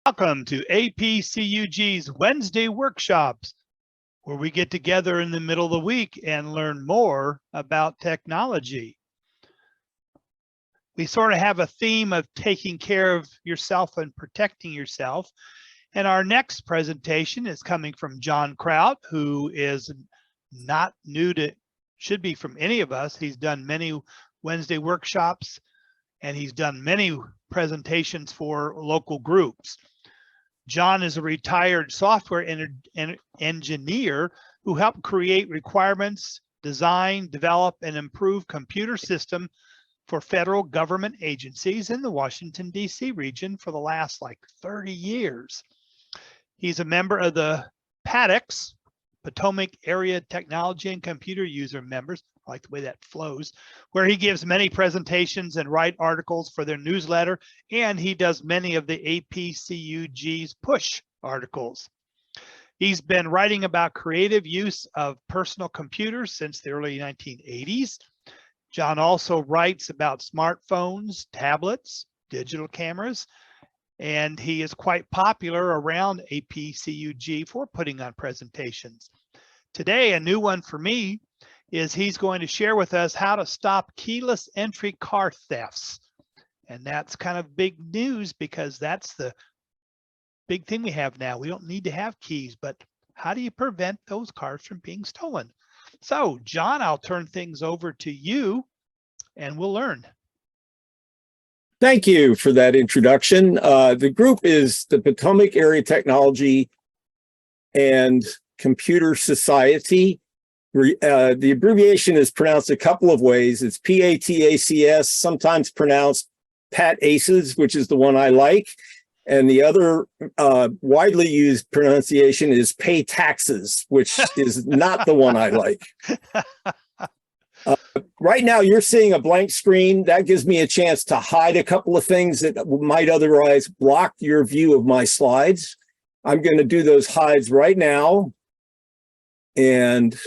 Welcome to APCUG's Wednesday workshops, where we get together in the middle of the week and learn more about technology. We sort of have a theme of taking care of yourself and protecting yourself. And our next presentation is coming from John Krout, who is not new to, should be from any of us. He's done many Wednesday workshops and he's done many presentations for local groups. John is a retired software engineer who helped create requirements, design, develop, and improve computer system for federal government agencies in the Washington, D.C. region for the last 30 years. He's a member of the PATACS, Potomac Area Technology and Computer User Members. I like the way that flows, where he gives many presentations and write articles for their newsletter, and he does many of the APCUG's push articles. He's been writing about creative use of personal computers since the early 1980s. John also writes about smartphones, tablets, digital cameras, and he is quite popular around APCUG for putting on presentations. Today, a new one for me is he's going to share with us how to stop keyless entry car thefts. And that's kind of big news because that's the big thing we have now. We don't need to have keys, but how do you prevent those cars from being stolen? So, John, I'll turn things over to you and we'll learn. Thank you for that introduction. The group is the Potomac Area Technology and Computer Society. The abbreviation is pronounced a couple of ways. It's PATACS, sometimes pronounced PATACS, which is the one I like. And the other widely used pronunciation is PATACS, which is not the one I like. Right now, you're seeing a blank screen. That gives me a chance to hide a couple of things that might otherwise block your view of my slides. I'm going to do those hides right now. And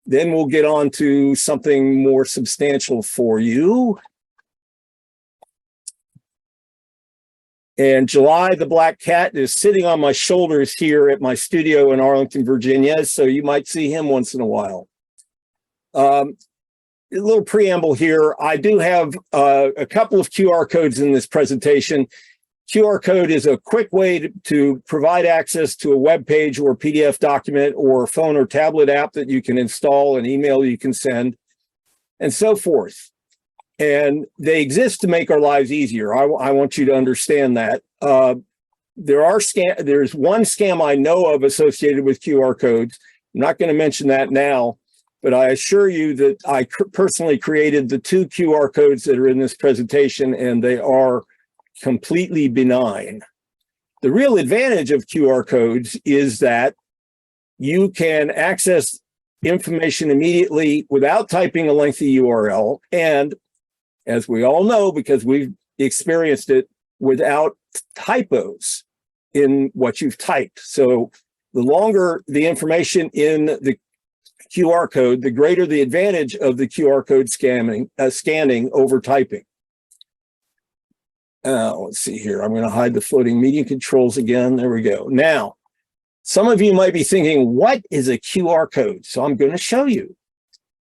then we'll get on to something more substantial for you. And July the Black Cat is sitting on my shoulders here at my studio in Arlington, Virginia, so you might see him once in a while. A little preamble here. I do have a couple of QR codes in this presentation. QR code is a quick way to provide access to a web page or PDF document or phone or tablet app that you can install, an email you can send, and so forth. And they exist to make our lives easier. I want you to understand that. There's one scam I know of associated with QR codes. I'm not going to mention that now, but I assure you that I personally created the two QR codes that are in this presentation, and they are completely benign. The real advantage of QR codes is that you can access information immediately without typing a lengthy URL, and as we all know, because we've experienced it, without typos in what you've typed. So the longer the information in the QR code, the greater the advantage of the QR code scanning over typing. Let's see here. I'm going to hide the floating media controls again. There we go. Now, some of you might be thinking, what is a QR code? So I'm going to show you.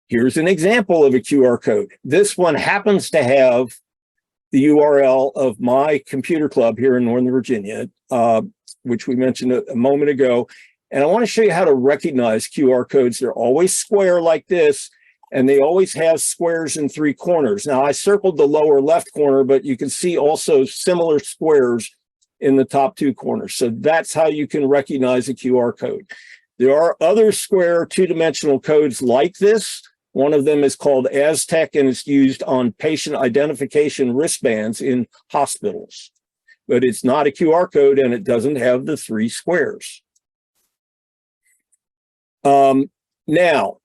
Here's an example of a QR code. This one happens to have the URL of my computer club here in Northern Virginia, which we mentioned a moment ago. And I want to show you how to recognize QR codes. They're always square like this, and they always have squares in three corners. Now, I circled the lower left corner, but you can see also similar squares in the top two corners. So that's how you can recognize a QR code. There are other square two-dimensional codes like this. One of them is called Aztec, and it's used on patient identification wristbands in hospitals. But it's not a QR code, and it doesn't have the three squares. Now,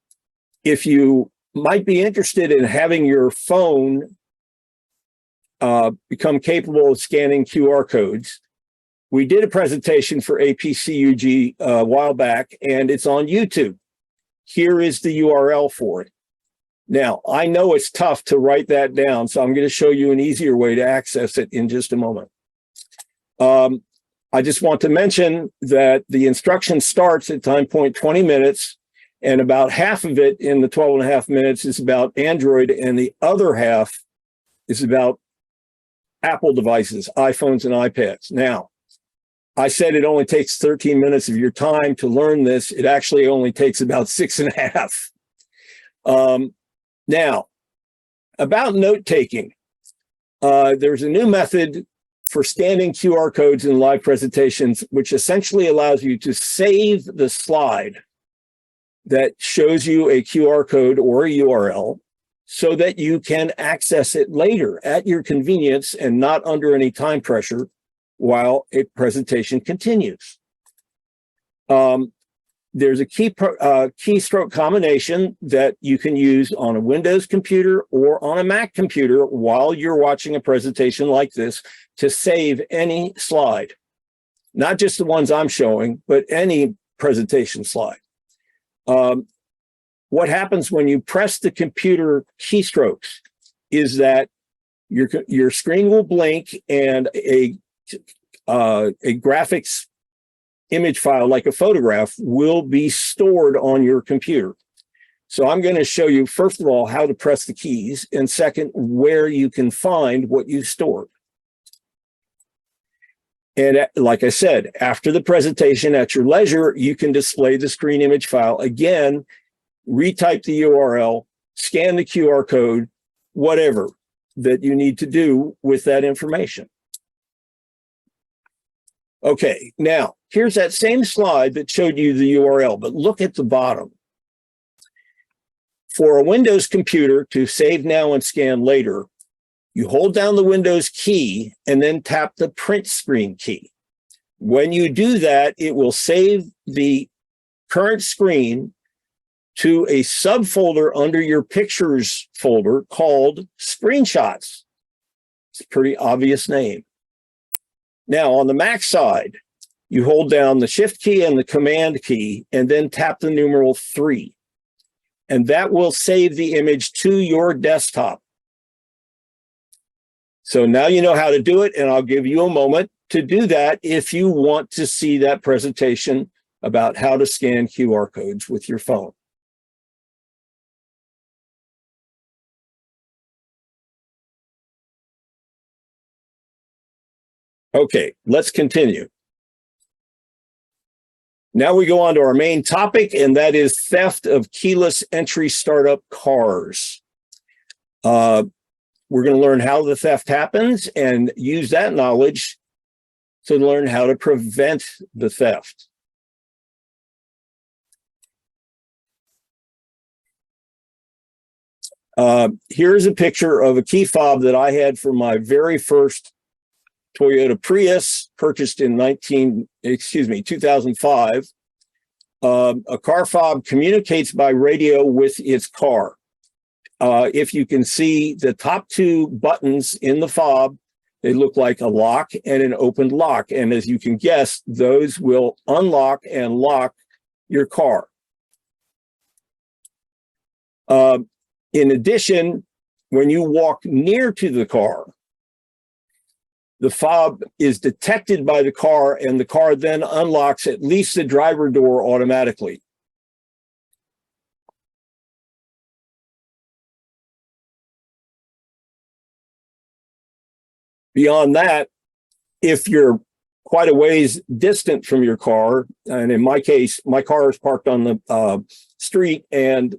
if you might be interested in having your phone become capable of scanning QR codes, we did a presentation for APCUG a while back, and it's on YouTube. Here is the URL for it. Now, I know it's tough to write that down, so I'm going to show you an easier way to access it in just a moment. I just want to mention that the instruction starts at time point 20 minutes, and about half of it in the 12 and a half minutes is about Android, and the other half is about Apple devices, iPhones and iPads. Now, I said it only takes 13 minutes of your time to learn this. It actually only takes about 6.5. Now, about note-taking, there's a new method for scanning QR codes in live presentations, which essentially allows you to save the slide that shows you a QR code or a URL so that you can access it later at your convenience and not under any time pressure while a presentation continues. There's a keystroke combination that you can use on a Windows computer or on a Mac computer while you're watching a presentation like this to save any slide, not just the ones I'm showing, but any presentation slide. What happens when you press the computer keystrokes is that your screen will blink and a graphics image file, like a photograph, will be stored on your computer. So I'm going to show you, first of all, how to press the keys, and second, where you can find what you stored. And like I said, after the presentation, at your leisure, you can display the screen image file again, retype the URL, scan the QR code, whatever that you need to do with that information. Okay, now here's that same slide that showed you the URL, but look at the bottom. For a Windows computer to save now and scan later, you hold down the Windows key and then tap the print screen key. When you do that, it will save the current screen to a subfolder under your pictures folder called screenshots. It's a pretty obvious name. Now, on the Mac side, you hold down the Shift key and the Command key, and then tap the numeral 3. And that will save the image to your desktop. So now you know how to do it, and I'll give you a moment to do that if you want to see that presentation about how to scan QR codes with your phone. Okay, let's continue. Now we go on to our main topic, and that is theft of keyless entry startup cars. We're going to learn how the theft happens and use that knowledge to learn how to prevent the theft. Here's a picture of a key fob that I had for my very first Toyota Prius, purchased in 2005. A car fob communicates by radio with its car. If you can see the top two buttons in the fob, they look like a lock and an opened lock. And as you can guess, those will unlock and lock your car. In addition, when you walk near to the car, the fob is detected by the car, and the car then unlocks at least the driver door automatically. Beyond that, if you're quite a ways distant from your car, and in my case, my car is parked on the street, and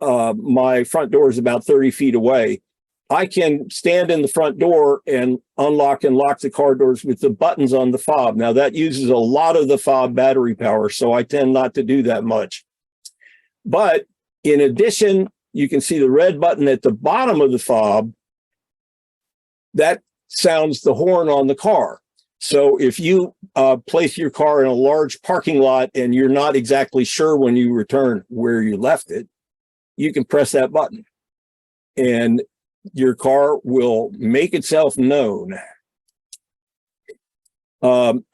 my front door is about 30 feet away, I can stand in the front door and unlock and lock the car doors with the buttons on the fob. Now, that uses a lot of the fob battery power, so I tend not to do that much. But in addition, you can see the red button at the bottom of the fob. That sounds the horn on the car. So if you place your car in a large parking lot and you're not exactly sure when you return where you left it, you can press that button, and your car will make itself known. In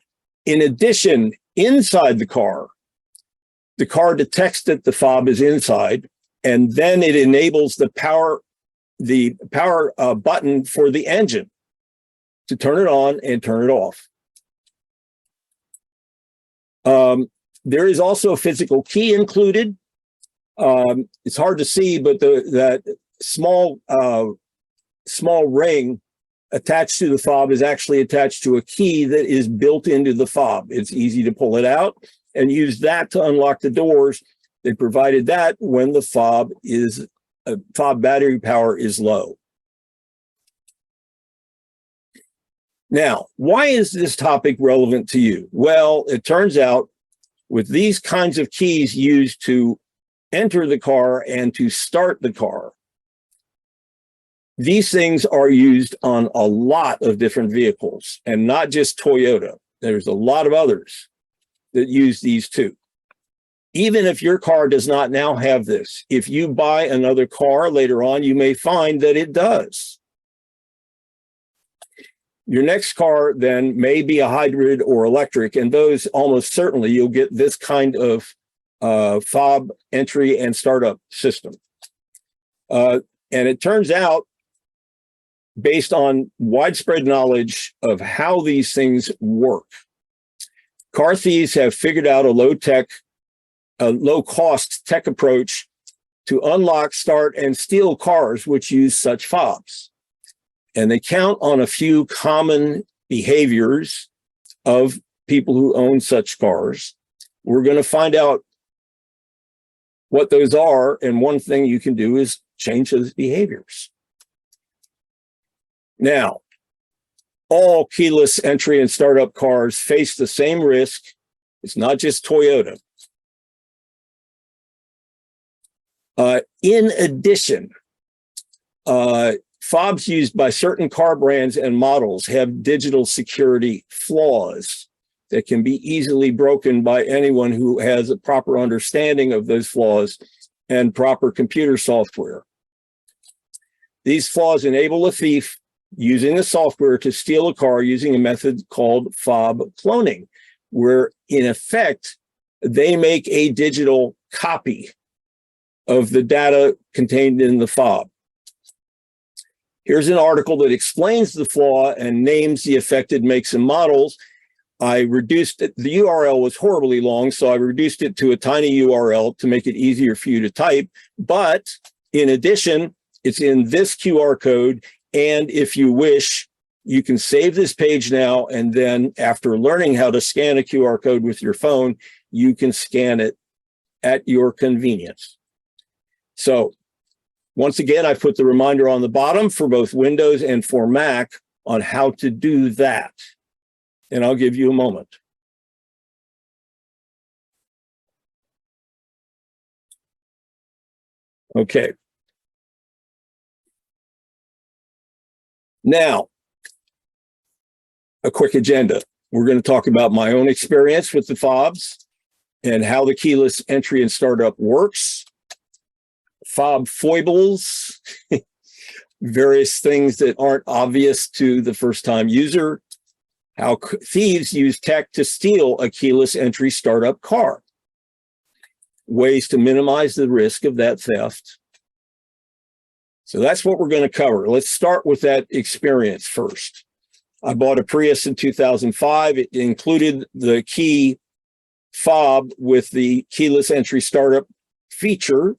addition, inside the car detects that the fob is inside, and then it enables the power button for the engine to turn it on and turn it off. There is also a physical key included. It's hard to see, but that small ring attached to the fob is actually attached to a key that is built into the fob. It's easy to pull it out and use that to unlock the doors. They provided that when the fob battery power is low. Now, why is this topic relevant to you? Well, it turns out with these kinds of keys used to enter the car and to start the car, these things are used on a lot of different vehicles, and not just Toyota. There's a lot of others that use these too. Even if your car does not now have this, if you buy another car later on, you may find that it does. Your next car then may be a hybrid or electric, and those almost certainly you'll get this kind of fob entry and startup system. And it turns out, based on widespread knowledge of how these things work, car thieves have figured out a low-cost tech approach to unlock, start, and steal cars which use such fobs. And they count on a few common behaviors of people who own such cars. We're going to find out what those are, and one thing you can do is change those behaviors. Now, all keyless entry and startup cars face the same risk. It's not just Toyota. In addition, fobs used by certain car brands and models have digital security flaws that can be easily broken by anyone who has a proper understanding of those flaws and proper computer software. These flaws enable a thief using the software to steal a car using a method called fob cloning, where in effect, they make a digital copy of the data contained in the fob. Here's an article that explains the flaw and names the affected makes and models. I reduced it. The URL was horribly long, so I reduced it to a tiny URL to make it easier for you to type. But in addition, it's in this QR code. And if you wish, you can save this page now. And then after learning how to scan a QR code with your phone, you can scan it at your convenience. So once again, I put the reminder on the bottom for both Windows and for Mac on how to do that. And I'll give you a moment. Okay. Now, a quick agenda. We're going to talk about my own experience with the fobs and how the keyless entry and startup works, fob foibles, various things that aren't obvious to the first-time user, how thieves use tech to steal a keyless entry startup car, ways to minimize the risk of that theft. So that's what we're going to cover. Let's start with that experience first. I bought a Prius in 2005. It included the key fob with the keyless entry startup feature.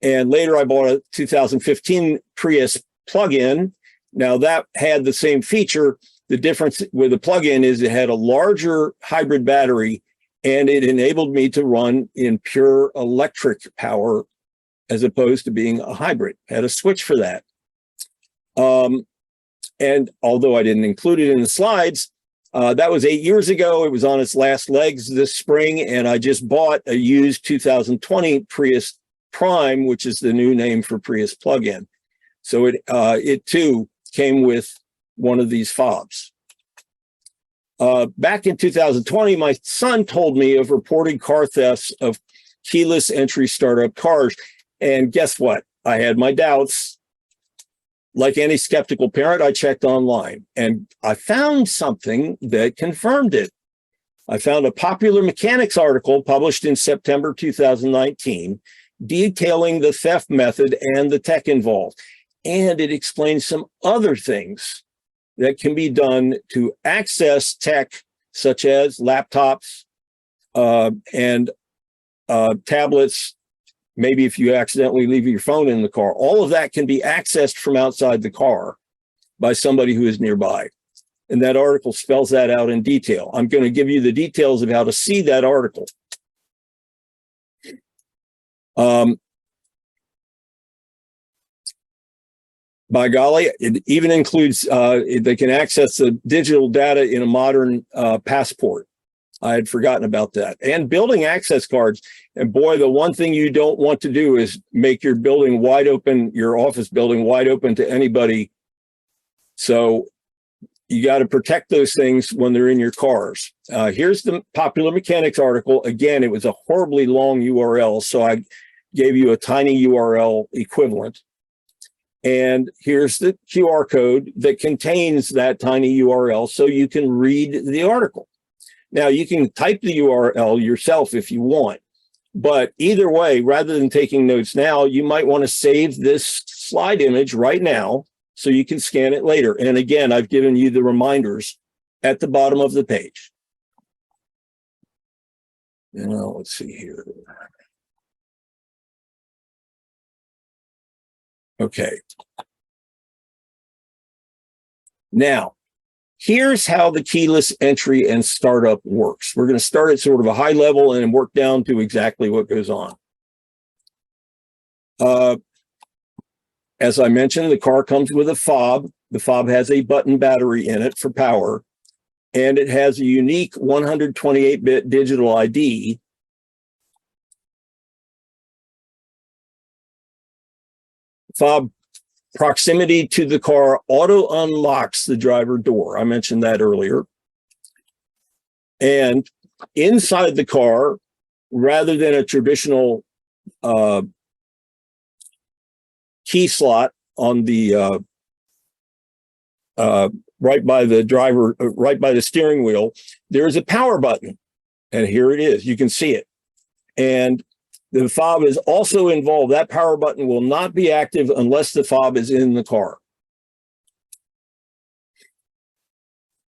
And later I bought a 2015 Prius plug-in. Now that had the same feature. The difference with the plug-in is it had a larger hybrid battery and it enabled me to run in pure electric power as opposed to being a hybrid. Had a switch for that. And although I didn't include it in the slides, that was 8 years ago. It was on its last legs this spring, and I just bought a used 2020 Prius Prime, which is the new name for Prius plug-in. So it too came with one of these fobs. Back in 2020, my son told me of reported car thefts of keyless entry startup cars. And guess what? I had my doubts. Like any skeptical parent, I checked online and I found something that confirmed it. I found a Popular Mechanics article published in September 2019 detailing the theft method and the tech involved. And it explains some other things that can be done to access tech, such as laptops, and tablets. Maybe if you accidentally leave your phone in the car, all of that can be accessed from outside the car by somebody who is nearby. And that article spells that out in detail. I'm going to give you the details of how to see that article. By golly, it even includes, they can access the digital data in a modern passport. I had forgotten about that. And building access cards. And boy, the one thing you don't want to do is make your building wide open, your office building wide open to anybody. So you got to protect those things when they're in your cars. Here's the Popular Mechanics article. Again, it was a horribly long URL, so I gave you a tiny URL equivalent. And here's the QR code that contains that tiny URL so you can read the article. Now, you can type the URL yourself if you want, but either way, rather than taking notes now, you might want to save this slide image right now so you can scan it later. And again, I've given you the reminders at the bottom of the page. Now, let's see here. Okay. Now, here's how the keyless entry and startup works. We're going to start at sort of a high level and work down to exactly what goes on. As I mentioned, the car comes with a fob. The fob has a button battery in it for power, and it has a unique 128-bit digital ID. Fob proximity to the car auto unlocks the driver door. I mentioned that earlier. And inside the car, rather than a traditional key slot on the right by the driver, right by the steering wheel, there's a power button. And here it is. You can see it. And the fob is also involved. That power button will not be active unless the fob is in the car.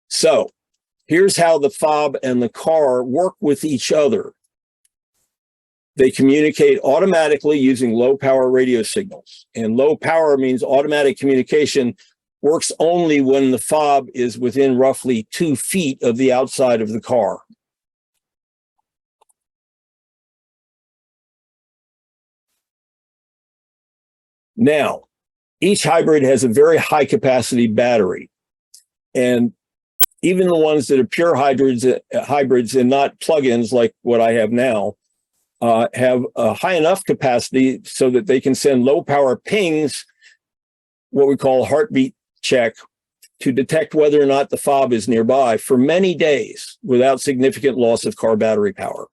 So here's how the fob and the car work with each other. They communicate automatically using low power radio signals. And low power means automatic communication works only when the fob is within roughly 2 feet of the outside of the car. Now, each hybrid has a very high capacity battery. And even the ones that are pure hybrids and not plugins like what I have now, have a high enough capacity so that they can send low power pings, what we call heartbeat check, to detect whether or not the fob is nearby for many days without significant loss of car battery power.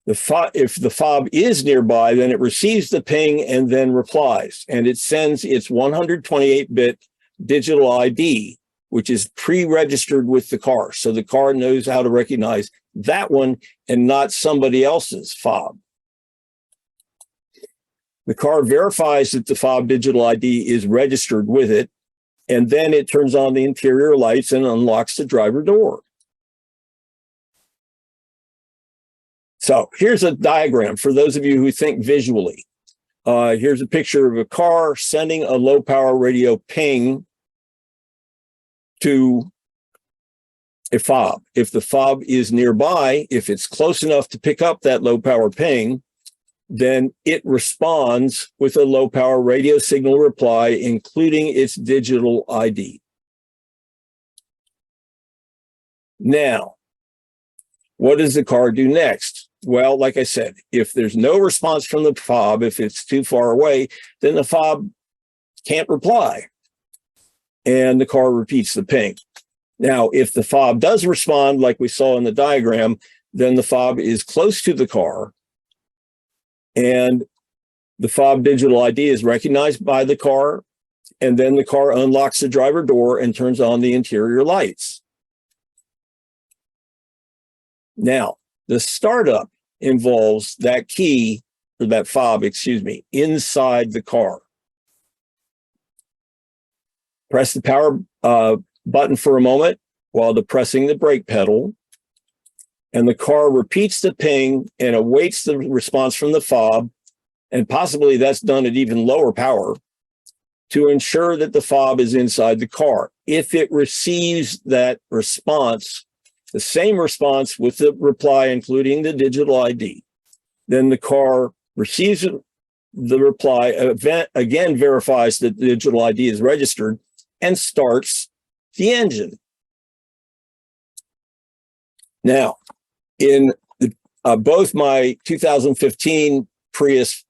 If the fob is nearby, then it receives the ping and then replies, and it sends its 128-bit digital ID, which is pre-registered with the car. So the car knows how to recognize that one and not somebody else's fob. The car verifies that the fob digital ID is registered with it, and then it turns on the interior lights and unlocks the driver door. So here's a diagram for those of you who think visually. Here's a picture of a car sending a low power radio ping to a fob. If the fob is nearby, if it's close enough to pick up that low power ping, then it responds with a low power radio signal reply, including its digital ID. Now, what does the car do next? Well, like I said, if there's no response from the fob, if it's too far away, then the fob can't reply, and the car repeats the ping. Now, if the fob does respond, like we saw in the diagram, then the fob is close to the car, and the fob digital ID is recognized by the car, and then the car unlocks the driver door and turns on the interior lights. Now, the startup involves that key, or that fob, excuse me, inside the car. Press the power button for a moment while depressing the brake pedal. and the car repeats the ping and awaits the response from the fob, and possibly that's done at even lower power, to ensure that the fob is inside the car. If it receives that response, the same response with the reply, including the digital ID, then the car receives the reply, again verifies that the digital ID is registered, and starts the engine. Now, in both my 2015 Prius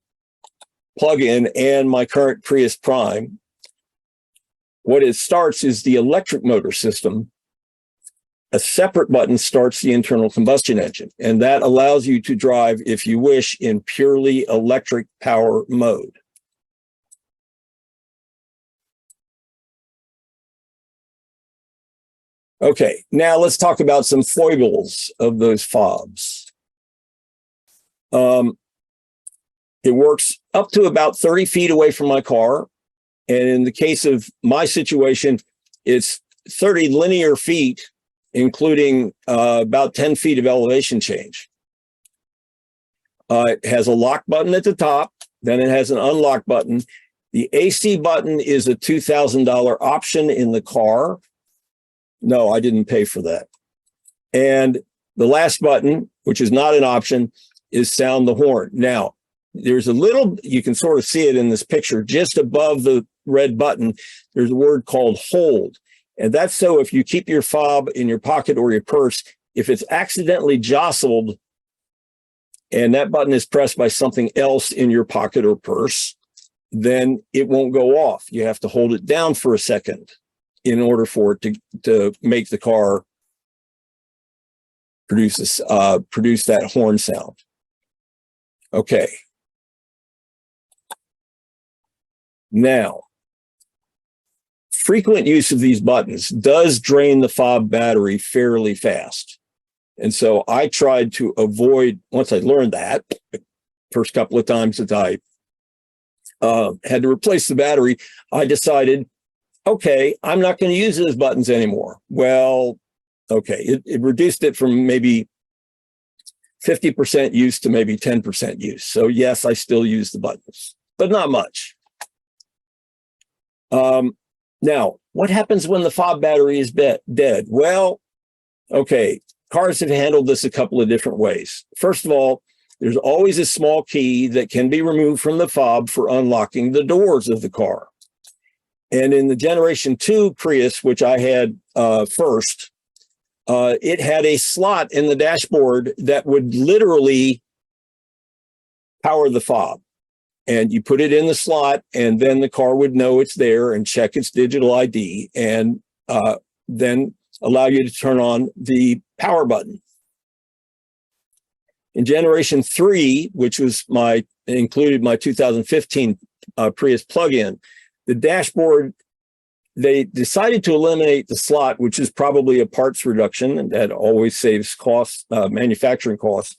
plug-in and my current Prius Prime, what it starts is the electric motor system. A separate button starts the internal combustion engine, and that allows you to drive, if you wish, in purely electric power mode. Okay, now let's talk about some foibles of those fobs. It works up to about 30 feet away from my car. And in the case of my situation, it's 30 linear feet, including about 10 feet of elevation change. It has a lock button at the top, then it has an unlock button. The AC button is a $2,000 option in the car. No, I didn't pay for that. And the last button, which is not an option, is sound the horn. Now, there's a little, you can sort of see it in this picture, just above the red button, there's a word called hold. And that's so if you keep your fob in your pocket or your purse, if it's accidentally jostled and that button is pressed by something else in your pocket or purse, then it won't go off. You have to hold it down for a second in order for it to make the car produce that horn sound. Okay. Now, frequent use of these buttons does drain the fob battery fairly fast. And so I tried to avoid, once I learned that, first couple of times that I had to replace the battery, I decided, okay, I'm not going to use those buttons anymore. Well, okay, it reduced it from maybe 50% use to maybe 10% use. So yes, I still use the buttons, but not much. Now, what happens when the fob battery is dead? Well, okay, cars have handled this a couple of different ways. First of all, there's always a small key that can be removed from the fob for unlocking the doors of the car. And in the Generation 2 Prius, which I had first, it had a slot in the dashboard that would literally power the fob. And you put it in the slot, and then the car would know it's there and check its digital ID, and then allow you to turn on the power button. In Generation 3, which was included my 2015 Prius plug-in, the dashboard, they decided to eliminate the slot, which is probably a parts reduction, and that always saves costs, manufacturing costs.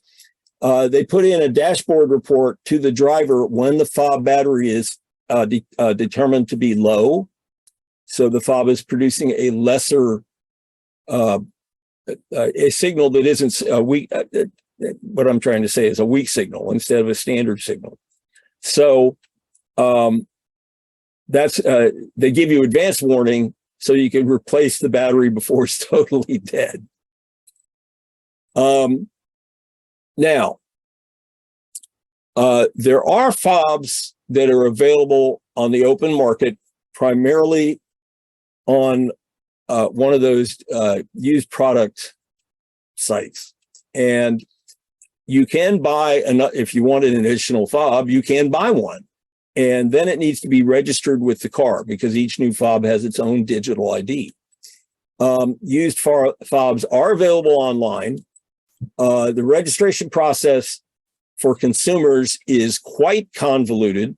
They put in a dashboard report to the driver when the fob battery is determined to be low. So the fob is producing a lesser, a signal that isn't a weak, what I'm trying to say is a weak signal instead of a standard signal. So that's, they give you advance warning so you can replace the battery before it's totally dead. Now, there are fobs that are available on the open market, primarily on one of those used product sites. And you can buy, if you want an additional fob, you can buy one. And then it needs to be registered with the car because each new fob has its own digital ID. Used fobs are available online. The registration process for consumers is quite convoluted,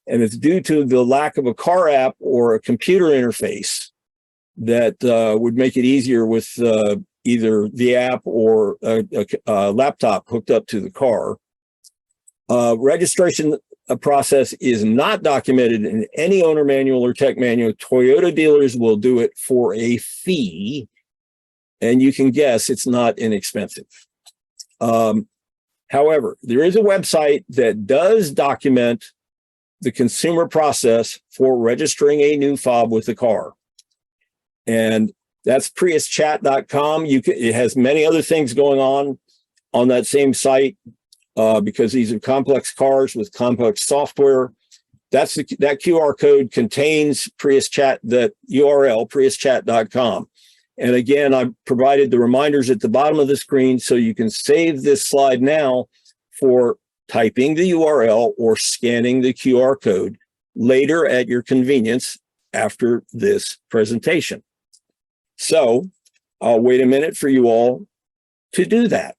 and it's due to the lack of a car app or a computer interface that would make it easier with either the app or a laptop hooked up to the car. Registration process is not documented in any owner manual or tech manual. Toyota dealers will do it for a fee, and you can guess it's not inexpensive. However, there is a website that does document the consumer process for registering a new fob with the car. And that's priuschat.com. It has many other things going on that same site because these are complex cars with complex software. That QR code contains Prius Chat, that URL, priuschat.com. And again, I've provided the reminders at the bottom of the screen so you can save this slide now for typing the URL or scanning the QR code later at your convenience after this presentation. So I'll wait a minute for you all to do that.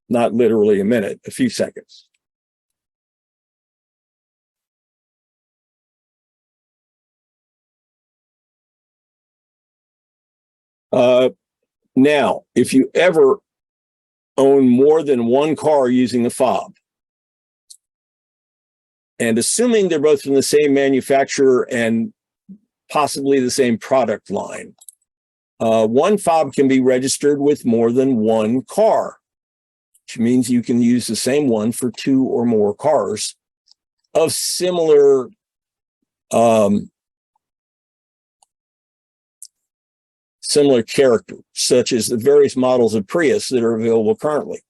Not literally a minute, a few seconds. Now, if you ever own more than one car using a fob, and assuming they're both from the same manufacturer and possibly the same product line, one fob can be registered with more than one car, which means you can use the same one for two or more cars of similar similar character, such as the various models of Prius that are available currently.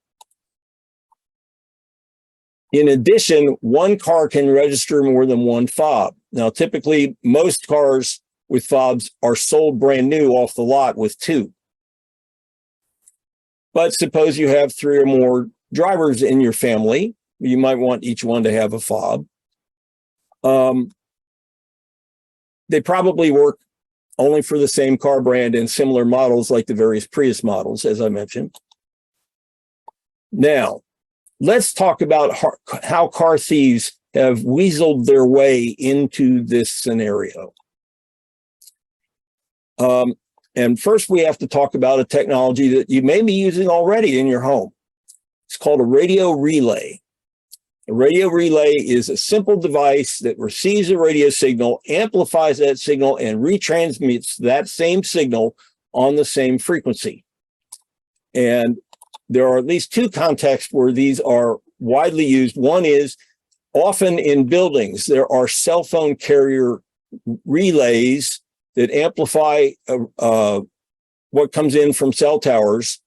In addition, one car can register more than one fob. Now, typically, most cars with fobs are sold brand new off the lot with two. But suppose you have three or more drivers in your family, you might want each one to have a fob. They probably work only for the same car brand and similar models like the various Prius models, as I mentioned. Now, let's talk about how car thieves have weaseled their way into this scenario. And first, we have to talk about a technology that you may be using already in your home. It's called a radio relay. A radio relay is a simple device that receives a radio signal, amplifies that signal, and retransmits that same signal on the same frequency. And there are at least two contexts where these are widely used. One is often in buildings, there are cell phone carrier relays that amplify what comes in from cell towers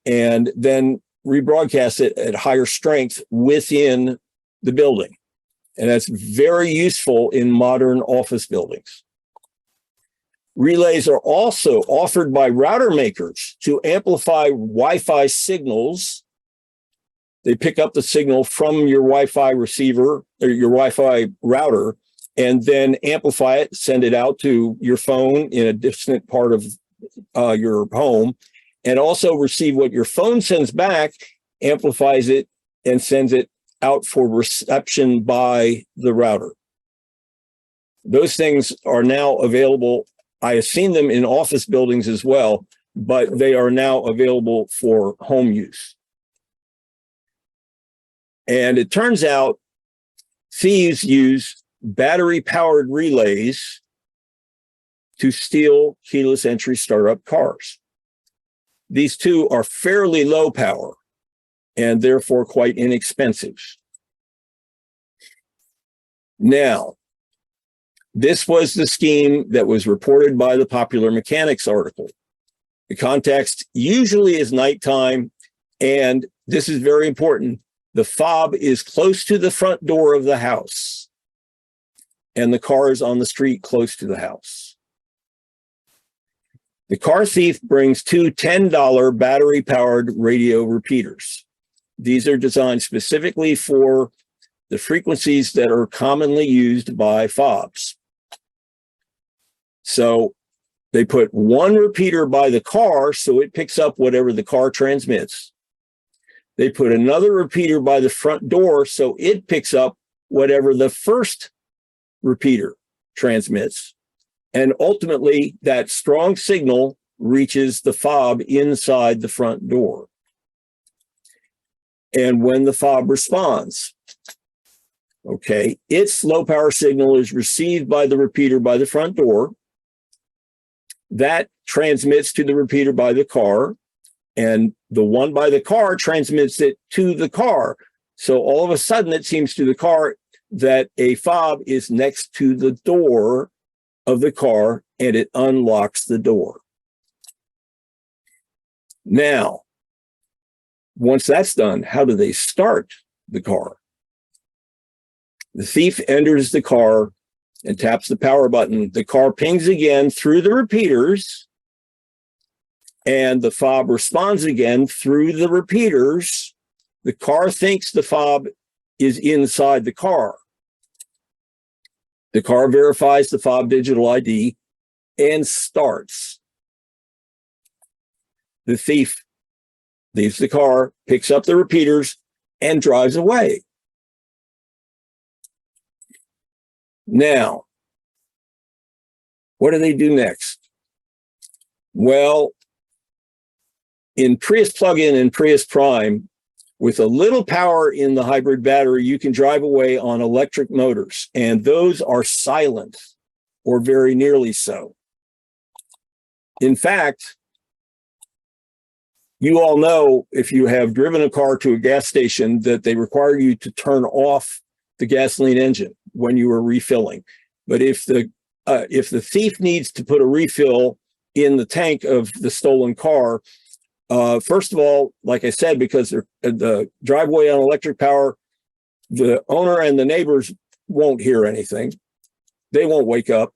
and then rebroadcast it at higher strength within the building. And that's very useful in modern office buildings. Relays are also offered by router makers to amplify Wi-Fi signals. They pick up the signal from your Wi-Fi receiver or your Wi-Fi router and then amplify it, send it out to your phone in a distant part of your home, and also receive what your phone sends back, amplifies it, and sends it out for reception by the router. Those things are now available. I have seen them in office buildings as well, but they are now available for home use. And it turns out thieves use battery-powered relays to steal keyless entry startup cars. These two are fairly low power and therefore quite inexpensive. Now, this was the scheme that was reported by the Popular Mechanics article. The context usually is nighttime, and this is very important. The fob is close to the front door of the house, and the car is on the street close to the house. The car thief brings two $10 battery-powered radio repeaters. These are designed specifically for the frequencies that are commonly used by fobs. So they put one repeater by the car so it picks up whatever the car transmits. They put another repeater by the front door so it picks up whatever the first repeater transmits. And ultimately, that strong signal reaches the fob inside the front door. And when the fob responds, okay, its low power signal is received by the repeater by the front door. That transmits to the repeater by the car, and The one by the car transmits it to the car. So all of a sudden it seems to the car that a fob is next to the door of the car, and it unlocks the door. Now, once that's done, how do they start the car? The thief enters the car and taps the power button. The car pings again through the repeaters, and the fob responds again through the repeaters. The car thinks the fob is inside the car. The car verifies the fob digital ID and starts. The thief leaves the car, picks up the repeaters, and drives away. Now, what do they do next? Well, in Prius plug-in and Prius Prime, with a little power in the hybrid battery, you can drive away on electric motors, and those are silent, or very nearly so. In fact, you all know, if you have driven a car to a gas station, that they require you to turn off the gasoline engine when you are refilling. But if the thief needs to put a refill in the tank of the stolen car, first of all, like I said, because the driveway on electric power, the owner and the neighbors won't hear anything. They won't wake up.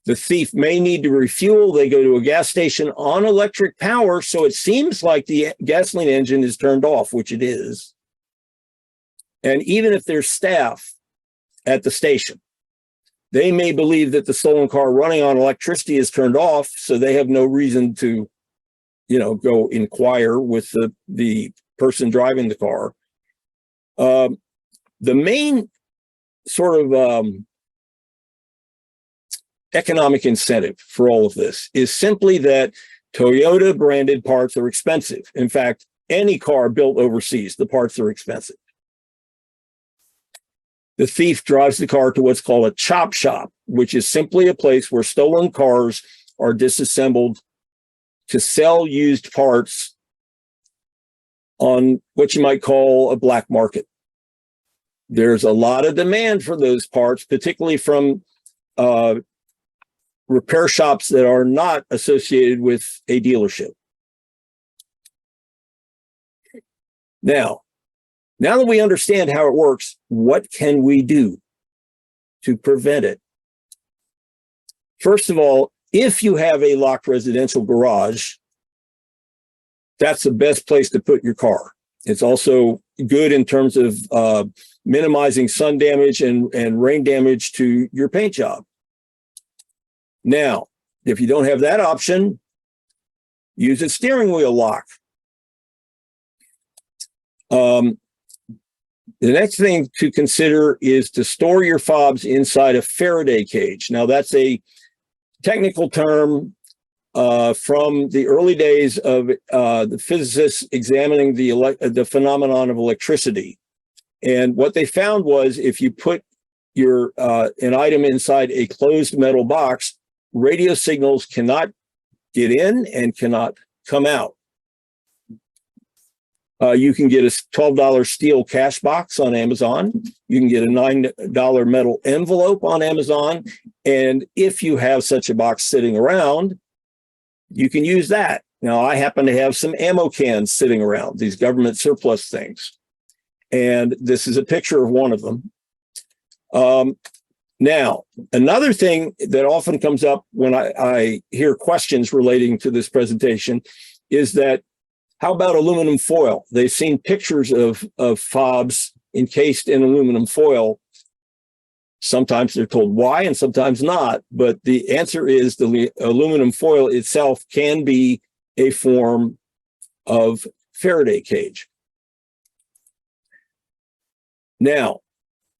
The thief may need to refuel. They go to a gas station on electric power, so it seems like the gasoline engine is turned off, which it is. And even if there's staff at the station, they may believe that the stolen car running on electricity is turned off, so they have no reason to, go inquire with the person driving the car. The main sort of economic incentive for all of this is simply that Toyota branded parts are expensive. In fact, any car built overseas, the parts are expensive. The thief drives the car to what's called a chop shop, which is simply a place where stolen cars are disassembled to sell used parts on what you might call a black market. There's a lot of demand for those parts, particularly from repair shops that are not associated with a dealership. Now that we understand how it works, what can we do to prevent it? First of all, if you have a locked residential garage, that's the best place to put your car. It's also good in terms of minimizing sun damage and rain damage to your paint job. Now, if you don't have that option, use a steering wheel lock. The next thing to consider is to store your fobs inside a Faraday cage. Now, that's a technical term from the early days of the physicists examining the phenomenon of electricity. And what they found was, if you put an item inside a closed metal box, radio signals cannot get in and cannot come out. You can get a $12 steel cash box on Amazon. You can get a $9 metal envelope on Amazon. And if you have such a box sitting around, you can use that. Now, I happen to have some ammo cans sitting around, these government surplus things. And this is a picture of one of them. Now, another thing that often comes up when I hear questions relating to this presentation is that, how about aluminum foil? They've seen pictures of fobs encased in aluminum foil. Sometimes they're told why and sometimes not, but the answer is the aluminum foil itself can be a form of Faraday cage. Now,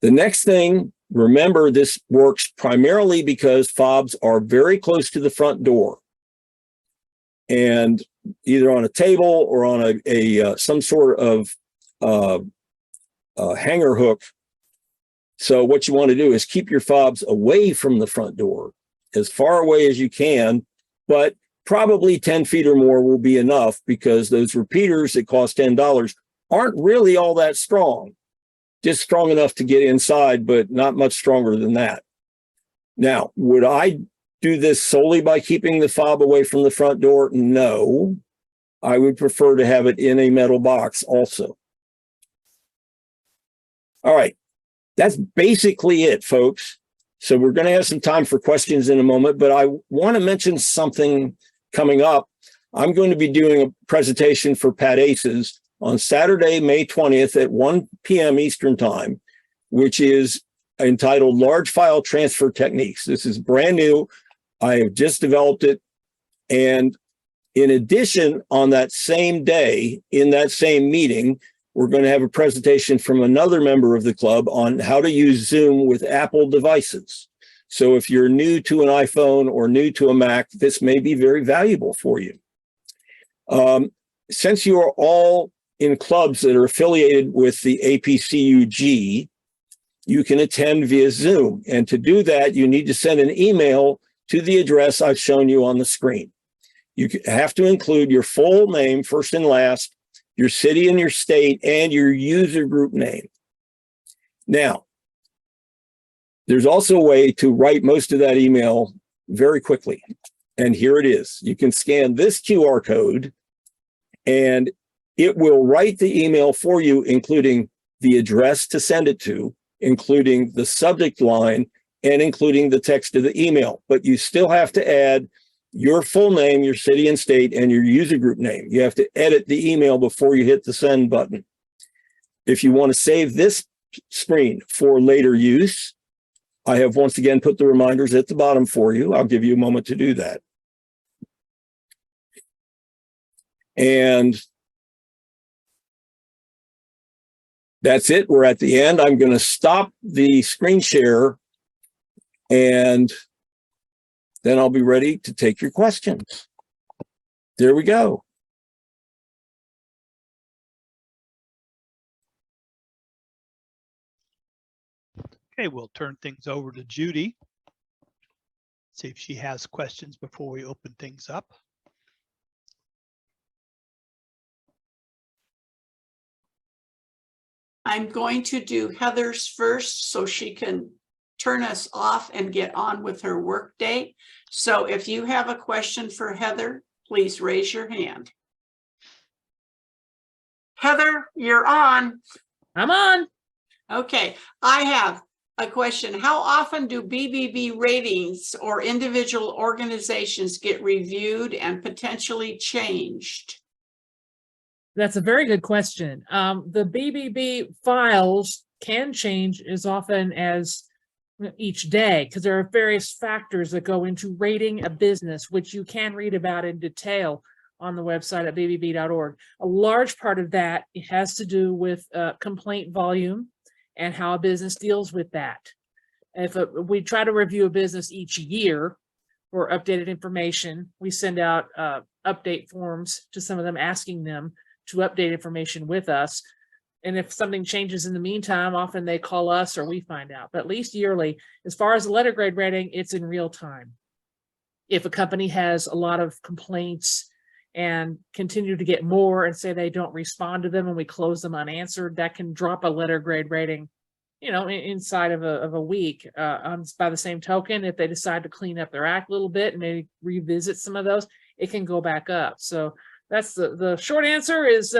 the next thing, remember, this works primarily because fobs are very close to the front door, and either on a table or on some sort of hanger hook. So what you want to do is keep your fobs away from the front door, as far away as you can, but probably 10 feet or more will be enough, because those repeaters that cost $10 aren't really all that strong. Just strong enough to get inside, but not much stronger than that. Now, would I do this solely by keeping the fob away from the front door? No. I would prefer to have it in a metal box also. All right. That's basically it, folks. So we're going to have some time for questions in a moment, but I want to mention something coming up. I'm going to be doing a presentation for PATACS on Saturday, May 20th at 1 p.m. Eastern Time, which is entitled Large File Transfer Techniques. This is brand new. I have just developed it. And in addition, on that same day, in that same meeting, we're going to have a presentation from another member of the club on how to use Zoom with Apple devices. So if you're new to an iPhone or new to a Mac, this may be very valuable for you. Since you are all in clubs that are affiliated with the APCUG, you can attend via Zoom. And to do that, you need to send an email to the address I've shown you on the screen. You have to include your full name, first and last, your city and your state, and your user group name. Now, there's also a way to write most of that email very quickly. And here it is. You can scan this QR code, and it will write the email for you, including the address to send it to, including the subject line, and including the text of the email. But you still have to add your full name, your city and state, and your user group name. You have to edit the email before you hit the send button. If you want to save this screen for later use, I have once again put the reminders at the bottom for you. I'll give you a moment to do that. And that's it. We're at the end. I'm going to stop the screen share, and then I'll be ready to take your questions. There we go. Okay, we'll turn things over to Judy. See if she has questions before we open things up. I'm going to do Heather's first so she can turn us off and get on with her work day. So if you have a question for Heather, please raise your hand. Heather, you're on. I'm on. Okay, I have a question. How often do BBB ratings or individual organizations get reviewed and potentially changed? That's a very good question. The BBB files can change as often as each day, because there are various factors that go into rating a business, which you can read about in detail on the website at bbb.org. A large part of that has to do with complaint volume and how a business deals with that. If we try to review a business each year for updated information, we send out update forms to some of them asking them to update information with us. And if something changes in the meantime, often they call us or we find out, but at least yearly. As far as the letter grade rating, it's in real time. If a company has a lot of complaints and continue to get more and say they don't respond to them and we close them unanswered, that can drop a letter grade rating, you know, inside of a week. By the same token, if they decide to clean up their act a little bit and maybe revisit some of those, it can go back up. So that's the short answer is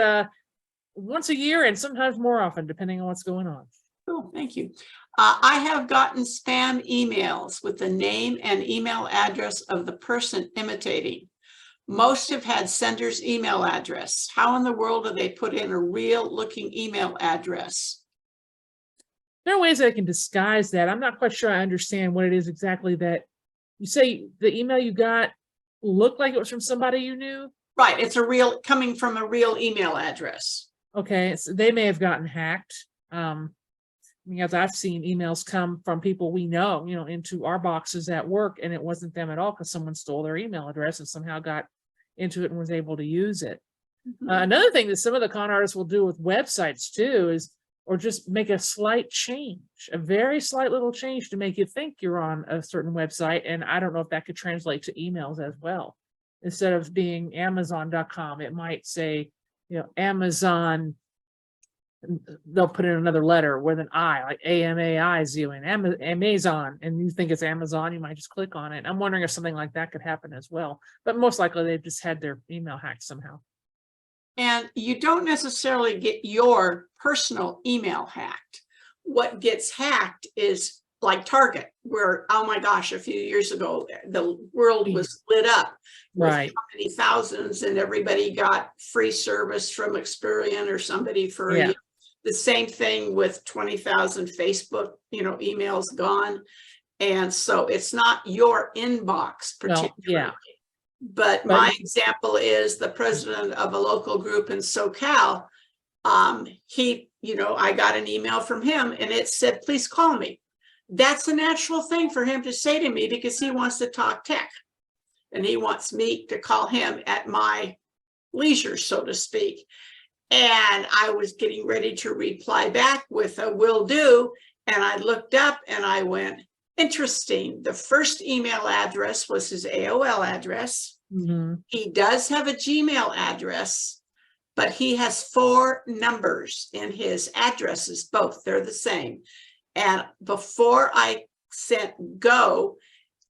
once a year and sometimes more often, depending on what's going on. Oh, thank you. I have gotten spam emails with the name and email address of the person imitating. Most have had sender's email address. How in the world do they put in a real looking email address? There are ways that I can disguise that. I'm not quite sure I understand what it is exactly that you say. The email you got looked like it was from somebody you knew. Right, it's a real, coming from a real email address. Okay, so they may have gotten hacked. Because I've seen emails come from people we know, you know, into our boxes at work, and it wasn't them at all because someone stole their email address and somehow got into it and was able to use it. Mm-hmm. Another thing that some of the con artists will do with websites too is, or just make a slight change, a very slight little change to make you think you're on a certain website. And I don't know if that could translate to emails as well. instead of being Amazon.com, it might say, Amazon. They'll put in another letter with an I, like AMAIZON, Amazon, and you think it's Amazon, you might just click on it. I'm wondering if something like that could happen as well. But most likely they've just had their email hacked somehow. And you don't necessarily get your personal email hacked. What gets hacked is like Target, where, oh my gosh, a few years ago, the world was lit up with Right. how many thousands, and everybody got free service from Experian or somebody for a Yeah. year. The same thing with 20,000 Facebook, emails gone. And so it's not your inbox particularly. yeah. But my example is the president of a local group in SoCal. I got an email from him and it said, please call me. That's a natural thing for him to say to me because he wants to talk tech. And he wants me to call him at my leisure, so to speak. And I was getting ready to reply back with a will do. And I looked up and I went, interesting. The first email address was his AOL address. Mm-hmm. He does have a Gmail address, but he has 4 numbers in his addresses, both. They're the same. And before I sent go,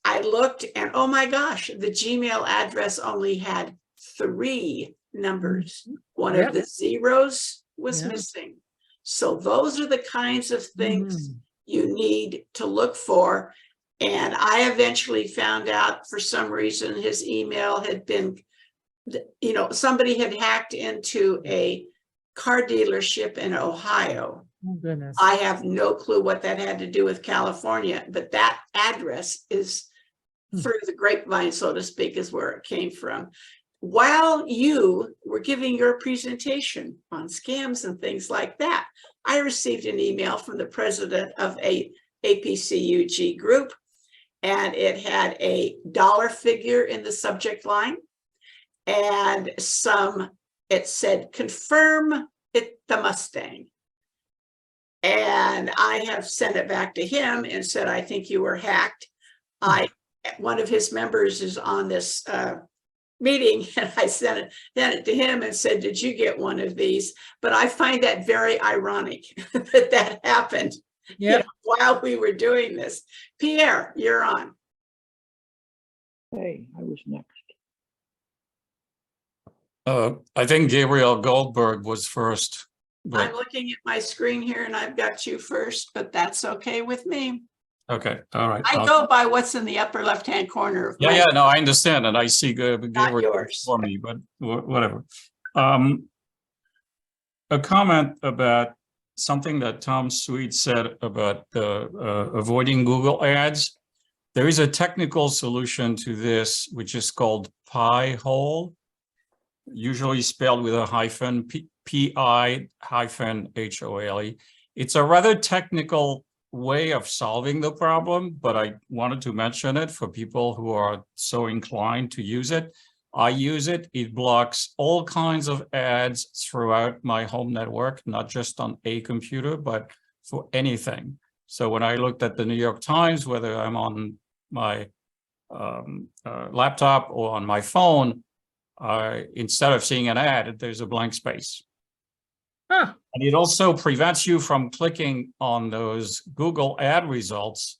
I looked and oh my gosh, the Gmail address only had 3 numbers. One of the zeros was missing. So those are the kinds of things you need to look for. And I eventually found out for some reason his email had been, somebody had hacked into a car dealership in Ohio. Oh, goodness. I have no clue what that had to do with California, but that address is through the grapevine, so to speak, is where it came from. While you were giving your presentation on scams and things like that, I received an email from the president of a APCUG group, and it had a dollar figure in the subject line, and it said, confirm it the Mustang. And I have sent it back to him and said, I think you were hacked. One of his members is on this meeting, and I sent it to him and said, did you get one of these? But I find that very ironic that happened while we were doing this. Pierre, you're on. Hey, I was next. I think Gabriel Goldberg was first. I'm looking at my screen here and I've got you first, but that's okay with me. Okay, all right. I go by what's in the upper left-hand corner. Of my No, I understand, and I see Gabriel yours. for me, but whatever. A comment about something that Tom Sweet said about avoiding Google ads. There is a technical solution to this, which is called Pi-hole, usually spelled with a hyphen, P-I-HOLE. It's a rather technical way of solving the problem, but I wanted to mention it for people who are so inclined to use it. I use it. It blocks all kinds of ads throughout my home network, not just on a computer, but for anything. So when I looked at the New York Times, whether I'm on my laptop or on my phone, instead of seeing an ad, there's a blank space. Huh. And it also prevents you from clicking on those Google ad results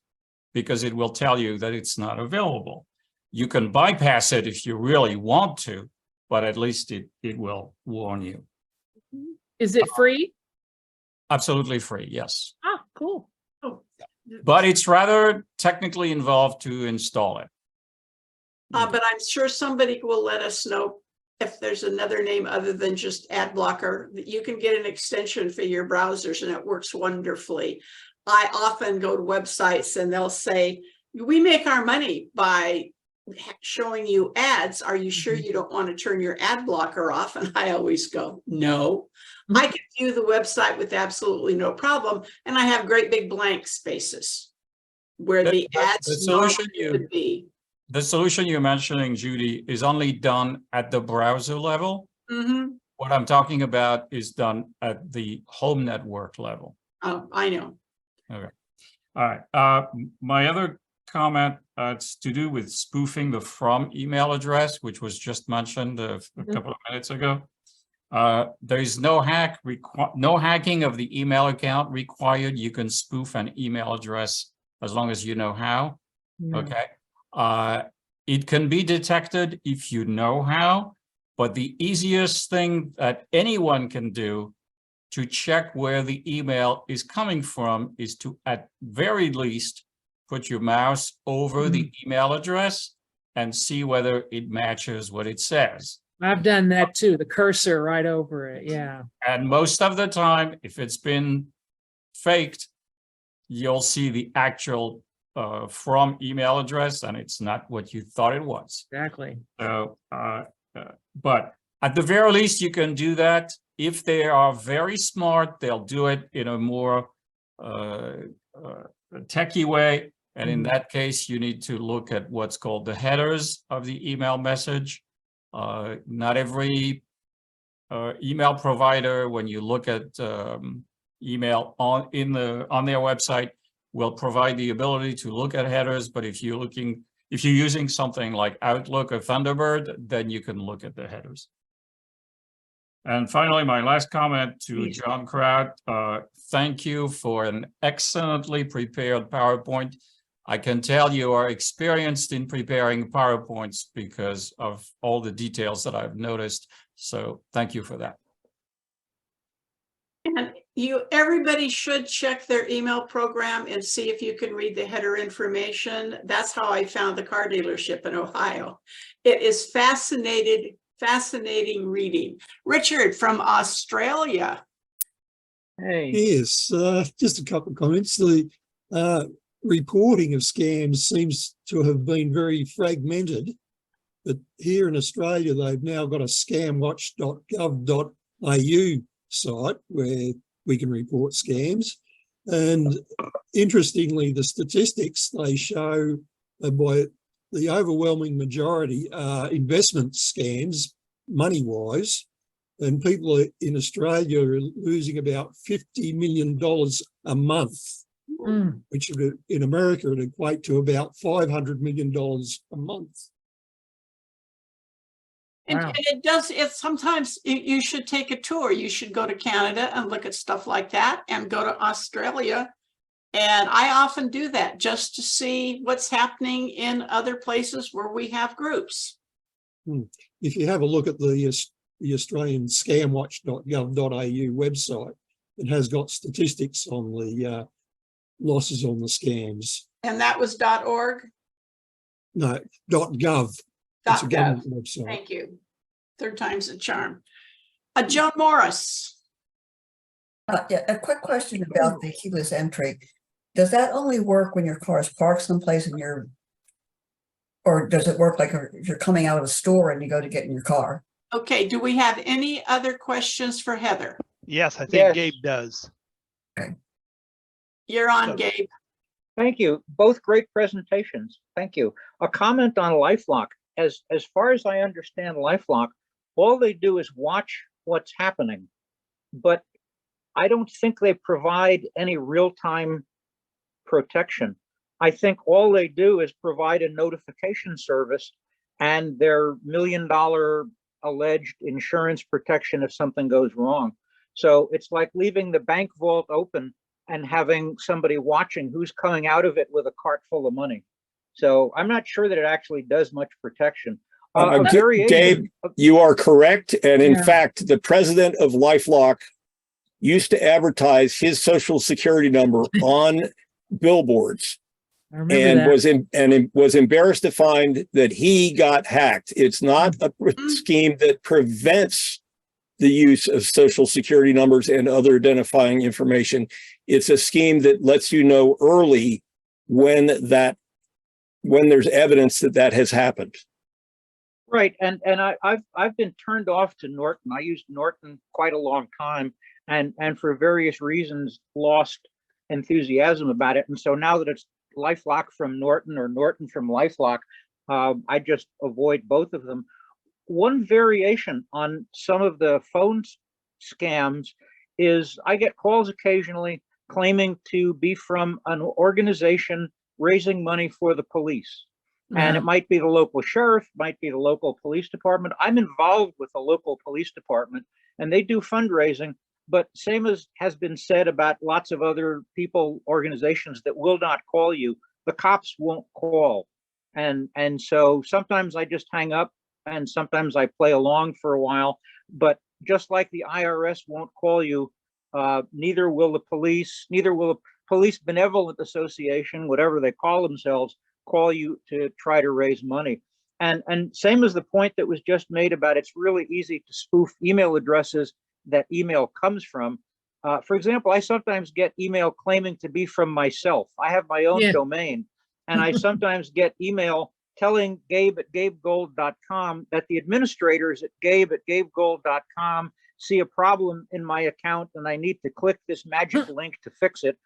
because it will tell you that it's not available. You can bypass it if you really want to, but at least it will warn you. Is it free? Absolutely free, yes. Ah, cool. But it's rather technically involved to install it. But I'm sure somebody will let us know if there's another name other than just ad blocker. You can get an extension for your browsers and it works wonderfully. I often go to websites and they'll say, we make our money by showing you ads. Are you sure you don't want to turn your ad blocker off? And I always go, no. I can view the website with absolutely no problem. And I have great big blank spaces where the ads would be. The solution you're mentioning, Judy, is only done at the browser level. Mm-hmm. What I'm talking about is done at the home network level. Oh, I know. Okay. All right. My other comment, it's to do with spoofing the from email address, which was just mentioned a couple of minutes ago. There is no hacking of the email account required. You can spoof an email address as long as you know how. Okay. It can be detected if you know how, but the easiest thing that anyone can do to check where the email is coming from is to, at very least, put your mouse over the email address and see whether it matches what it says. I've done that too, the cursor right over it, yeah. And most of the time, if it's been faked, you'll see the actual from email address, and it's not what you thought it was. Exactly. So, but at the very least, you can do that. If they are very smart, they'll do it in a more techie way. And in that case, you need to look at what's called the headers of the email message. Not every email provider, when you look at email on their website, will provide the ability to look at headers. But if you're using something like Outlook or Thunderbird, then you can look at the headers. And finally, my last comment to John Krout, thank you for an excellently prepared PowerPoint. I can tell you are experienced in preparing PowerPoints because of all the details that I've noticed. So thank you for that. And everybody should check their email program and see if you can read the header information. That's how I found the car dealership in Ohio. It is fascinating reading. Richard from Australia. Hey. Yes, just a couple of comments. The reporting of scams seems to have been very fragmented, but here in Australia, they've now got a scamwatch.gov.au site where we can report scams. And interestingly, the statistics they show by the overwhelming majority are investment scams, money-wise, and people in Australia are losing about $50 million a month, which in America would equate to about $500 million a month. And Wow. sometimes you should take a tour. You should go to Canada and look at stuff like that, and go to Australia. And I often do that just to see what's happening in other places where we have groups. If you have a look at the Australian scamwatch.gov.au website, it has got statistics on the losses on the scams. And that was .org? No, .gov. It's a government website. Thank you. Third time's a charm. Joan Morris. Yeah, a quick question about the keyless entry. Does that only work when your car is parked someplace and or does it work like if you're coming out of a store and you go to get in your car? Okay, do we have any other questions for Heather? Yes, I think Yes. Gabe does. You're on, So- Gabe. Thank you. Both great presentations. Thank you. A comment on LifeLock. As far as I understand LifeLock, all they do is watch what's happening, but I don't think they provide any real-time protection. I think all they do is provide a notification service and their $1 million alleged insurance protection if something goes wrong. So it's like leaving the bank vault open and having somebody watching who's coming out of it with a cart full of money. So I'm not sure that it actually does much protection. Gabe, you are correct. And in Yeah. fact, the president of LifeLock used to advertise his social security number on billboards I remember and that. was embarrassed to find that he got hacked. It's not a scheme that prevents the use of social security numbers and other identifying information. It's a scheme that lets you know early when there's evidence that has happened. Right, and I've been turned off to Norton. I used Norton quite a long time, and for various reasons lost enthusiasm about it. And so now that it's LifeLock from Norton or Norton from LifeLock, I just avoid both of them. One variation on some of the phone scams is I get calls occasionally claiming to be from an organization raising money for the police. And it might be the local sheriff, might be the local police department. I'm involved with the local police department and they do fundraising, but same as has been said about lots of other people, organizations that will not call you, the cops won't call. And so sometimes I just hang up and sometimes I play along for a while, but just like the IRS won't call you, neither will the police benevolent association, whatever they call themselves, call you to try to raise money. And same as the point that was just made about it's really easy to spoof email addresses that email comes from. For example, I sometimes get email claiming to be from myself. I have my own domain, and I sometimes get email telling Gabe at gabegold.com that the administrators at gabegold.com see a problem in my account and I need to click this magic link to fix it.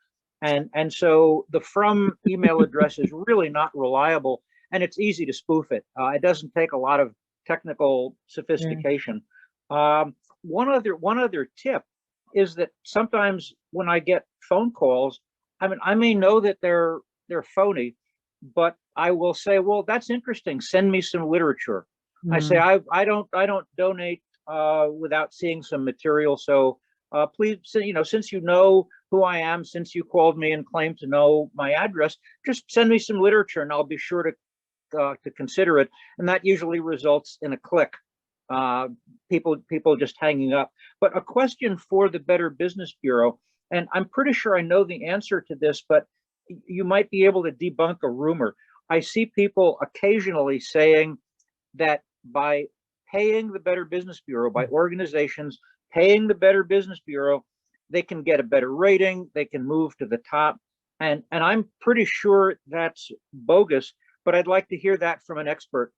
And so the from email address is really not reliable, and it's easy to spoof it. It doesn't take a lot of technical sophistication. One other tip is that sometimes when I get phone calls, I mean, I may know that they're phony, but I will say, well, that's interesting. Send me some literature. I say, I don't donate without seeing some material. So please, since you know who I am, since you called me and claimed to know my address, just send me some literature and I'll be sure to consider it. And that usually results in a click. People just hanging up. But a question for the Better Business Bureau, and I'm pretty sure I know the answer to this, but you might be able to debunk a rumor. I see people occasionally saying that by paying the Better Business Bureau, by organizations paying the Better Business Bureau, they can get a better rating, they can move to the top. And I'm pretty sure that's bogus, but I'd like to hear that from an expert.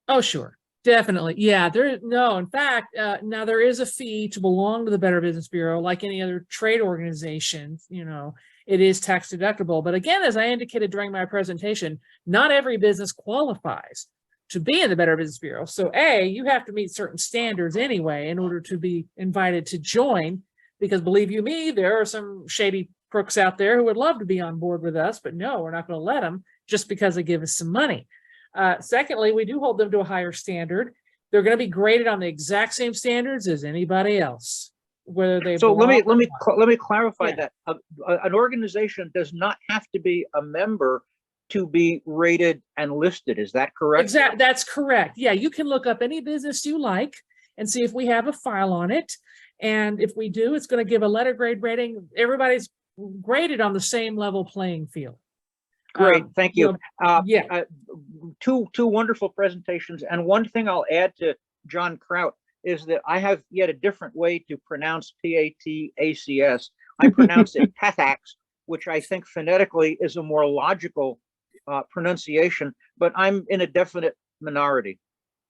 Oh, sure. Definitely. Yeah, in fact, now there is a fee to belong to the Better Business Bureau, like any other trade organization, it is tax deductible. But again, as I indicated during my presentation, not every business qualifies to be in the Better Business Bureau. So you have to meet certain standards anyway in order to be invited to join, because believe you me, there are some shady crooks out there who would love to be on board with us, but no, we're not going to let them just because they give us some money. Secondly, we do hold them to a higher standard. They're going to be graded on the exact same standards as anybody else, whether they. So let me clarify that an organization does not have to be a member to be rated and listed. Is that correct? Exactly. That's correct. Yeah, you can look up any business you like and see if we have a file on it. And if we do, it's going to give a letter grade rating. Everybody's graded on the same level playing field. Great, thank you. Two wonderful presentations. And one thing I'll add to John Krout is that I have yet a different way to pronounce PATACS. I pronounce it PATACS, which I think phonetically is a more logical pronunciation, but I'm in a definite minority.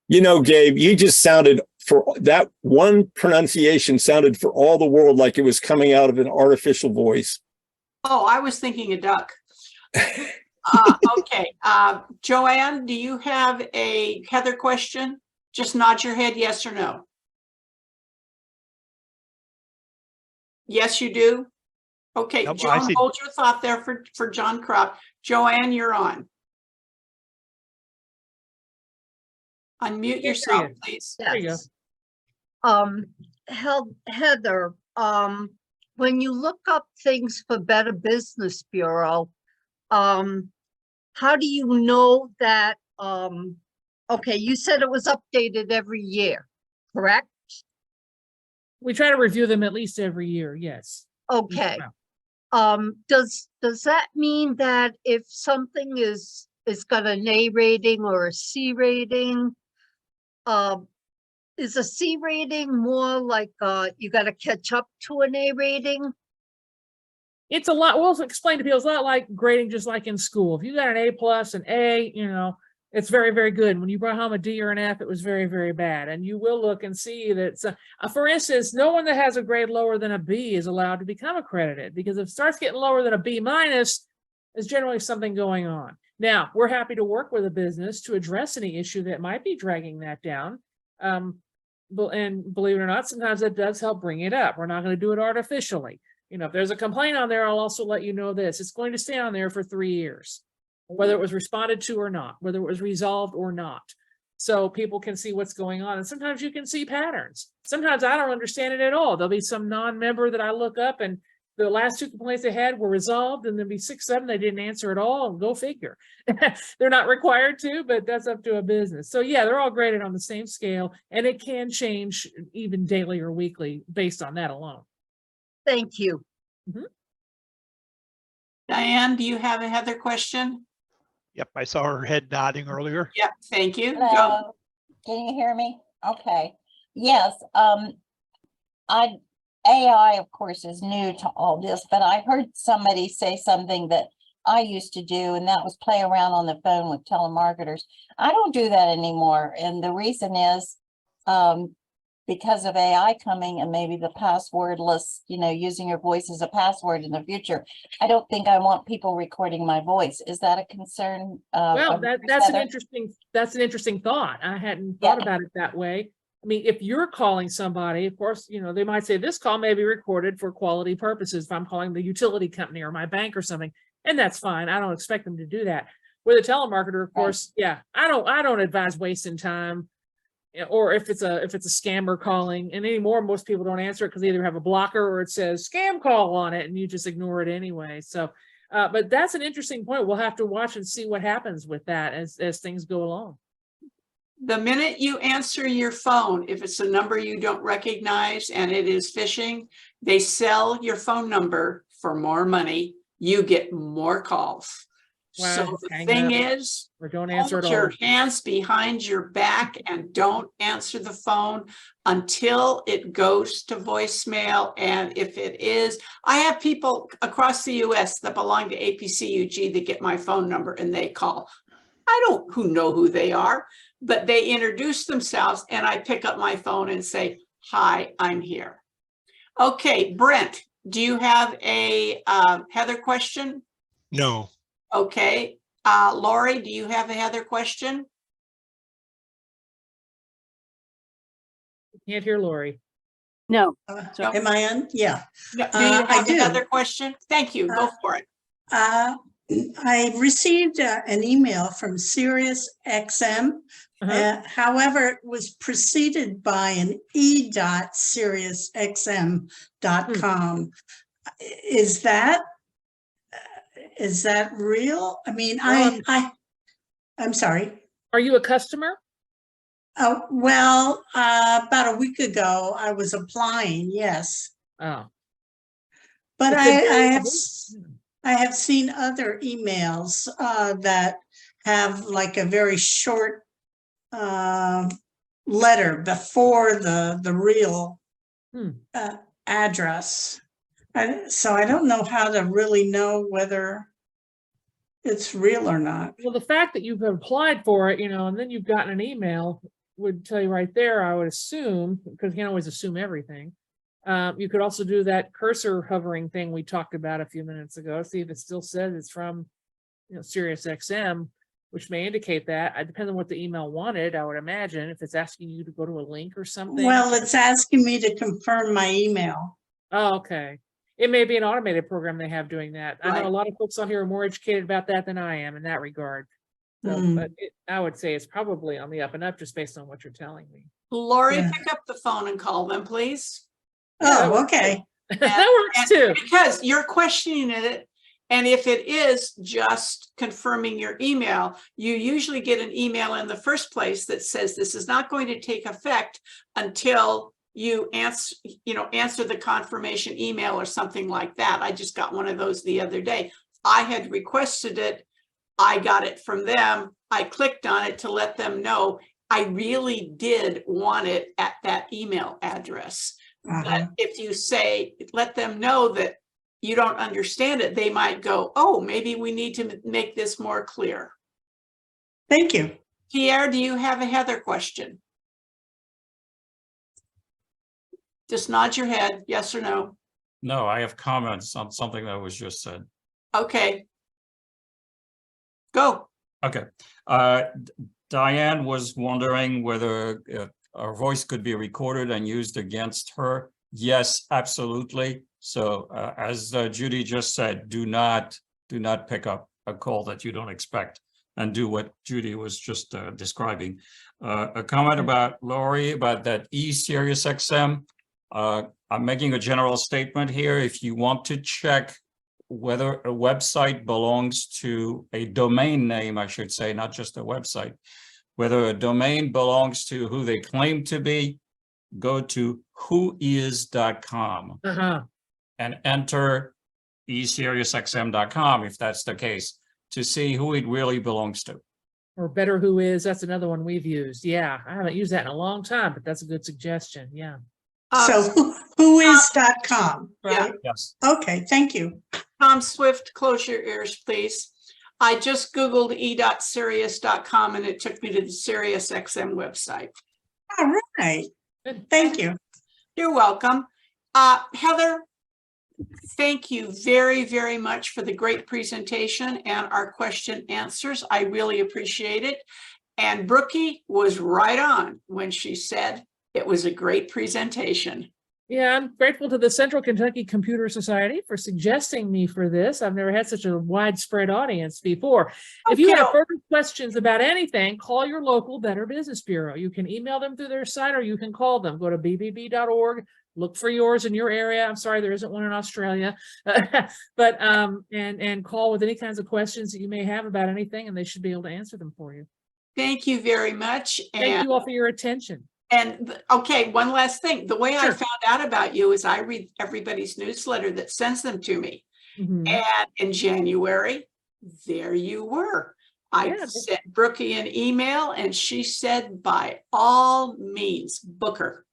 Gabe, you just sounded, for that one pronunciation, sounded for all the world like it was coming out of an artificial voice. Oh, I was thinking a duck. Okay. Joanne, do you have a Heather question? Just nod your head yes or no. Yes, you do. Okay, Nope, Joan, hold your thought there for John Krout. Joanne, you're on. Unmute yourself, please. Yes. Heather, when you look up things for Better Business Bureau, how do you know that, okay, you said it was updated every year, correct? We try to review them at least every year, yes. Okay. Does that mean that if something is got an A rating or a C rating, is a C rating more like you got to catch up to an A rating? It's a lot. We'll explain to people. It's a lot like grading, just like in school. If you got an A+, an A, it's very, very good. When you brought home a D or an F, it was very, very bad. And you will look and see that, for instance, no one that has a grade lower than a B is allowed to become accredited, because if it starts getting lower than a B-, there's generally something going on. Now, we're happy to work with a business to address any issue that might be dragging that down. And believe it or not, sometimes that does help bring it up. We're not going to do it artificially. If there's a complaint on there, I'll also let you know this. It's going to stay on there for 3 years. whether it was responded to or not, whether it was resolved or not. So people can see what's going on. And sometimes you can see patterns. Sometimes I don't understand it at all. There'll be some non-member that I look up and the last 2 complaints they had were resolved, and there'll be 6, 7 they didn't answer at all. Go figure. They're not required to, but that's up to a business. So yeah, they're all graded on the same scale, and it can change even daily or weekly based on that alone. Thank you. Diane, do you have a Heather question? Yep, I saw her head nodding earlier. Yep, thank you. Go. Hello, can you hear me? Okay, yes, AI, of course, is new to all this, but I heard somebody say something that I used to do, and that was play around on the phone with telemarketers. I don't do that anymore, and the reason is because of AI coming and maybe the passwordless, using your voice as a password in the future. I don't think I want people recording my voice. Is that a concern? Well, that's an interesting thought. I hadn't thought about it that way. I mean, if you're calling somebody, of course, they might say this call may be recorded for quality purposes if I'm calling the utility company or my bank or something, and that's fine. I don't expect them to do that. With a telemarketer, of course, yeah, I don't advise wasting time, or if it's a scammer calling, and anymore, most people don't answer it because they either have a blocker or it says scam call on it, and you just ignore it anyway. So, but that's an interesting point. We'll have to watch and see what happens with that as things go along. The minute you answer your phone, if it's a number you don't recognize and it is phishing, they sell your phone number for more money. You get more calls. Wow, So the thing is, or don't answer at hold all. your hands behind your back and don't answer the phone until it goes to voicemail. And if it is, I have people across the US that belong to APCUG that get my phone number and they call. I don't know who they are, but they introduce themselves and I pick up my phone and say, hi, I'm here. Okay, Brent, do you have a Heather question? No. Okay, Lori, do you have a Heather question? Can't hear Lori. No. No. Am I on? Yeah. Do you I have do. another question? Thank you, go for it. I received an email from SiriusXM. However, it was preceded by an e.siriusxm.com. Is that real? I mean, I'm sorry. Are you a customer? Well, about a week ago, I was applying, yes. Oh. But I have seen other emails that have like a very short letter before the real address. So I don't know how to really know whether it's real or not. Well, the fact that you've applied for it, and then you've gotten an email would tell you right there, I would assume, because you can't always assume everything. You could also do that cursor hovering thing we talked about a few minutes ago, see if it still says it's from SiriusXM, which may indicate that. It depends on what the email wanted, I would imagine, if it's asking you to go to a link or something. Well, it's asking me to confirm my email. Oh, okay. It may be an automated program they have doing that. Right. I know a lot of folks out here are more educated about that than I am in that regard. So, but I would say it's probably on the up and up just based on what you're telling me. Lori, pick up the phone and call them, please. Oh, okay. That works too. Because you're questioning it. And if it is just confirming your email, you usually get an email in the first place that says this is not going to take effect until you answer the confirmation email or something like that. I just got one of those the other day. I had requested it. I got it from them. I clicked on it to let them know I really did want it at that email address. But if you say, let them know that you don't understand it, they might go, oh, maybe we need to make this more clear. Thank you. Pierre, do you have a Heather question? Just nod your head, yes or no. No, I have comments on something that was just said. Okay. Go. Okay. Diane was wondering whether our voice could be recorded and used against her. Yes, absolutely. So as Judy just said, do not pick up a call that you don't expect and do what Judy was just describing. A comment about Lori about that Sirius XM. I'm making a general statement here. If you want to check whether a website belongs to a domain name, I should say, not just a website, whether a domain belongs to who they claim to be, go to whois.com and enter eSiriusXM.com if that's the case, to see who it really belongs to. Or Better Who Is, that's another one we've used. Yeah, I haven't used that in a long time, but that's a good suggestion. Yeah. So whois.com, Yeah. right? Yes. Okay, thank you. Tom Swift, close your ears, please. I just Googled e.sirius.com and it took me to the Sirius XM website. All right. Good. Thank you. You're welcome. Heather, thank you very, very much for the great presentation and our question answers. I really appreciate it. And Brookie was right on when she said it was a great presentation. Yeah, I'm grateful to the Central Kentucky Computer Society for suggesting me for this. I've never had such a widespread audience before. If you have further questions about anything, call your local Better Business Bureau. You can email them through their site or you can call them. Go to bbb.org, look for yours in your area. I'm sorry, there isn't one in Australia, but and call with any kinds of questions that you may have about anything, and they should be able to answer them for you. Thank you very much. Thank you all for your attention. And okay, one last thing. The way I Sure. found out about you is I read everybody's newsletter that sends them to me. Mhm. And in January, there you were. I Yeah. sent Brookie an email and she said, by all means, book her.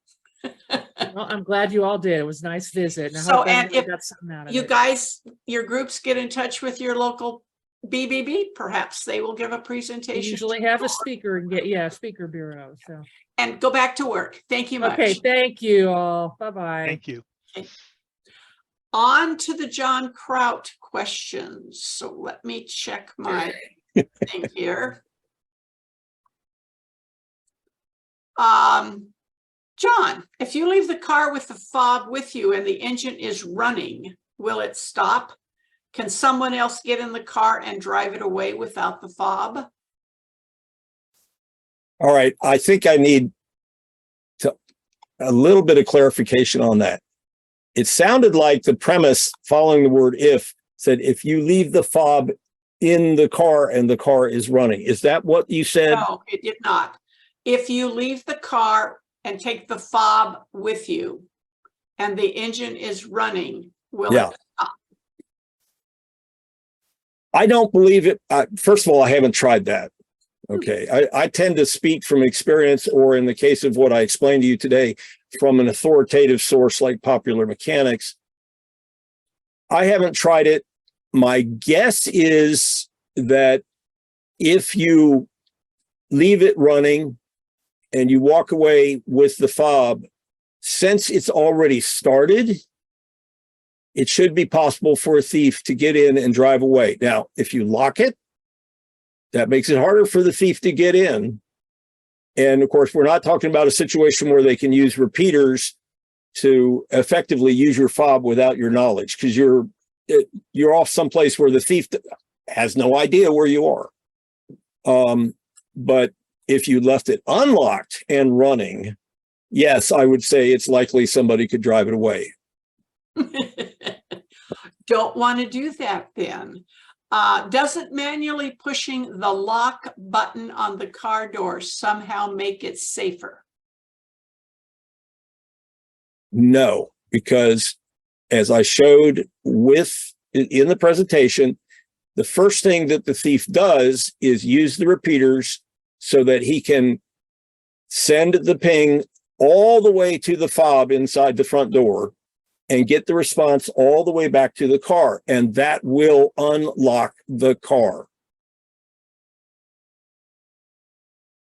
Well, I'm glad you all did. It was a nice visit. And I So, hope and everybody if got something out of you it. guys, your groups get in touch with your local BBB, perhaps they will give a We presentation. usually have a speaker and speaker bureau. So And go back to work. Thank you much. okay, thank you all. Bye-bye. Thank you. On to the John Krout questions. So let me check my thing here. John, if you leave the car with the fob with you and the engine is running, will it stop? Can someone else get in the car and drive it away without the fob? All right, I think I need a little bit of clarification on that. It sounded like the premise following the word if said, if you leave the fob in the car and the car is running. Is that what you said? No, it did not. If you leave the car and take the fob with you and the engine is running, will Yeah. it stop? I don't believe it. First of all, I haven't tried that. Okay. I tend to speak from experience, or in the case of what I explained to you today, from an authoritative source like Popular Mechanics. I haven't tried it. My guess is that if you leave it running and you walk away with the fob, since it's already started, it should be possible for a thief to get in and drive away. Now, if you lock it, that makes it harder for the thief to get in. And of course, we're not talking about a situation where they can use repeaters to effectively use your fob without your knowledge, because you're off someplace where the thief has no idea where you are. But if you left it unlocked and running, yes, I would say it's likely somebody could drive it away. Don't want to do that then. Doesn't manually pushing the lock button on the car door somehow make it safer? No, because as I showed in the presentation, the first thing that the thief does is use the repeaters so that he can send the ping all the way to the fob inside the front door and get the response all the way back to the car. And that will unlock the car.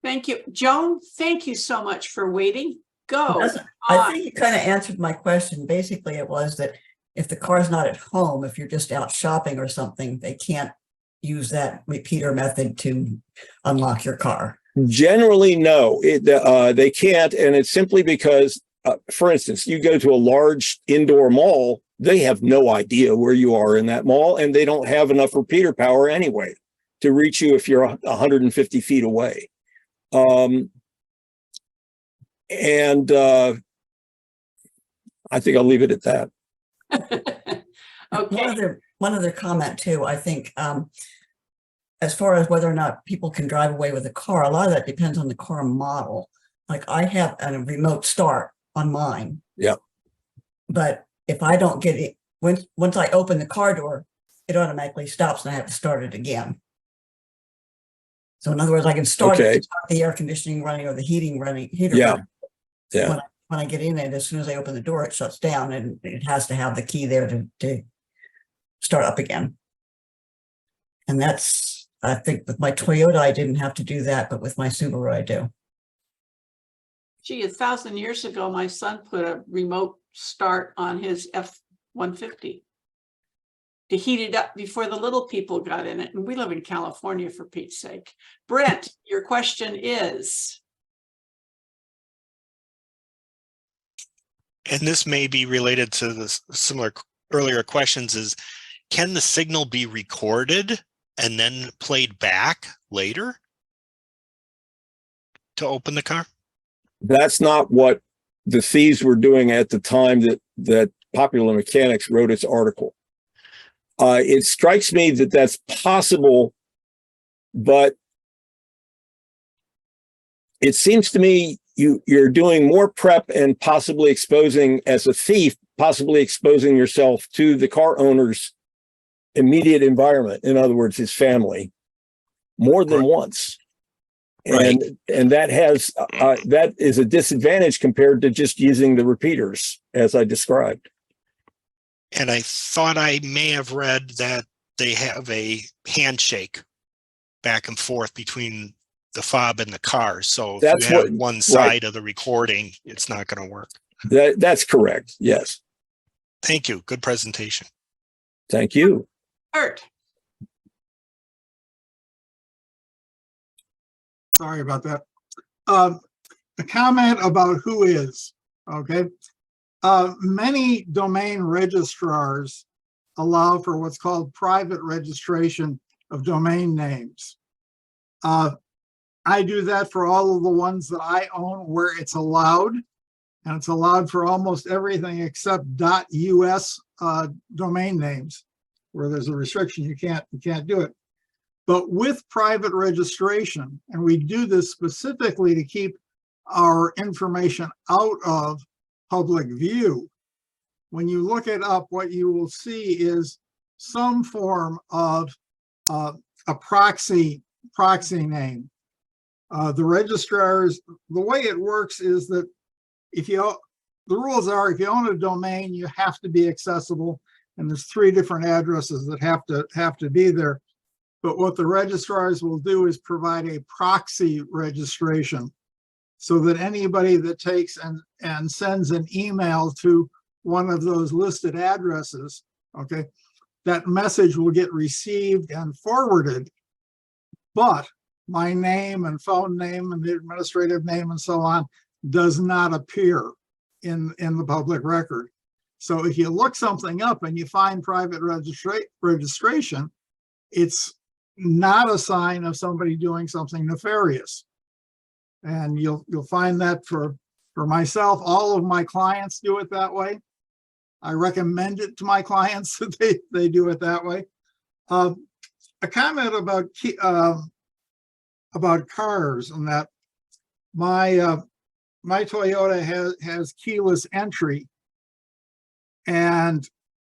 Thank you. Joan, thank you so much for waiting. Go. I think you kind of answered my question. Basically, it was that if the car's not at home, if you're just out shopping or something, they can't use that repeater method to unlock your car. Generally, no, they can't. And it's simply because, for instance, you go to a large indoor mall they have no idea where you are in that mall, and they don't have enough repeater power anyway to reach you if you're 150 feet away. I think I'll leave it at that. Okay, One other comment too, I think, as far as whether or not people can drive away with a car, a lot of that depends on the car model. Like I have a remote start on mine. Yeah. But if I don't get it, once I open the car door, it automatically stops and I have to start it again. So in other words, I can start the air conditioning running or the heating running. Yeah. Yeah. When I get in it, as soon as I open the door, it shuts down and it has to have the key there to start up again. And that's, I think with my Toyota, I didn't have to do that, but with my Subaru, I do. gee, 1,000 years ago, my son put a remote start on his F-150 to heat it up before the little people got in it. And we live in California, for Pete's sake. Brent, your question is? And this may be related to the similar earlier questions, is can the signal be recorded and then played back later to open the car? That's not what the Thieves were doing at the time that Popular Mechanics wrote its article. It strikes me that that's possible, but it seems to me you're doing more prep and possibly exposing, as a thief, possibly exposing yourself to the car owner's immediate environment. In other words, his family, more than once. Right. And that has that is a disadvantage compared to just using the repeaters, as I described. And I thought I may have read that they have a handshake back and forth between the fob and the car. So if you have one side of the recording, it's not going to work. That's correct. Yes. Thank you. Good presentation. Thank you. Kurt. Sorry about that. A comment about who is, okay. Many domain registrars allow for what's called private registration of domain names. I do that for all of the ones that I own where it's allowed, and it's allowed for almost everything except .us domain names, where there's a restriction, you can't do it. But with private registration, and we do this specifically to keep our information out of public view, when you look it up, what you will see is some form of a proxy name. The registrars, the way it works is that the rules are, if you own a domain, you have to be accessible, and there's 3 different addresses that have to be there. But what the registrars will do is provide a proxy registration, so that anybody that takes and sends an email to one of those listed addresses, okay, that message will get received and forwarded, but my name and phone name and the administrative name and so on does not appear in the public record. So if you look something up and you find private registration, it's not a sign of somebody doing something nefarious. And you'll find that for myself, all of my clients do it that way. I recommend it to my clients that they do it that way. A comment about cars, and that my Toyota has keyless entry, and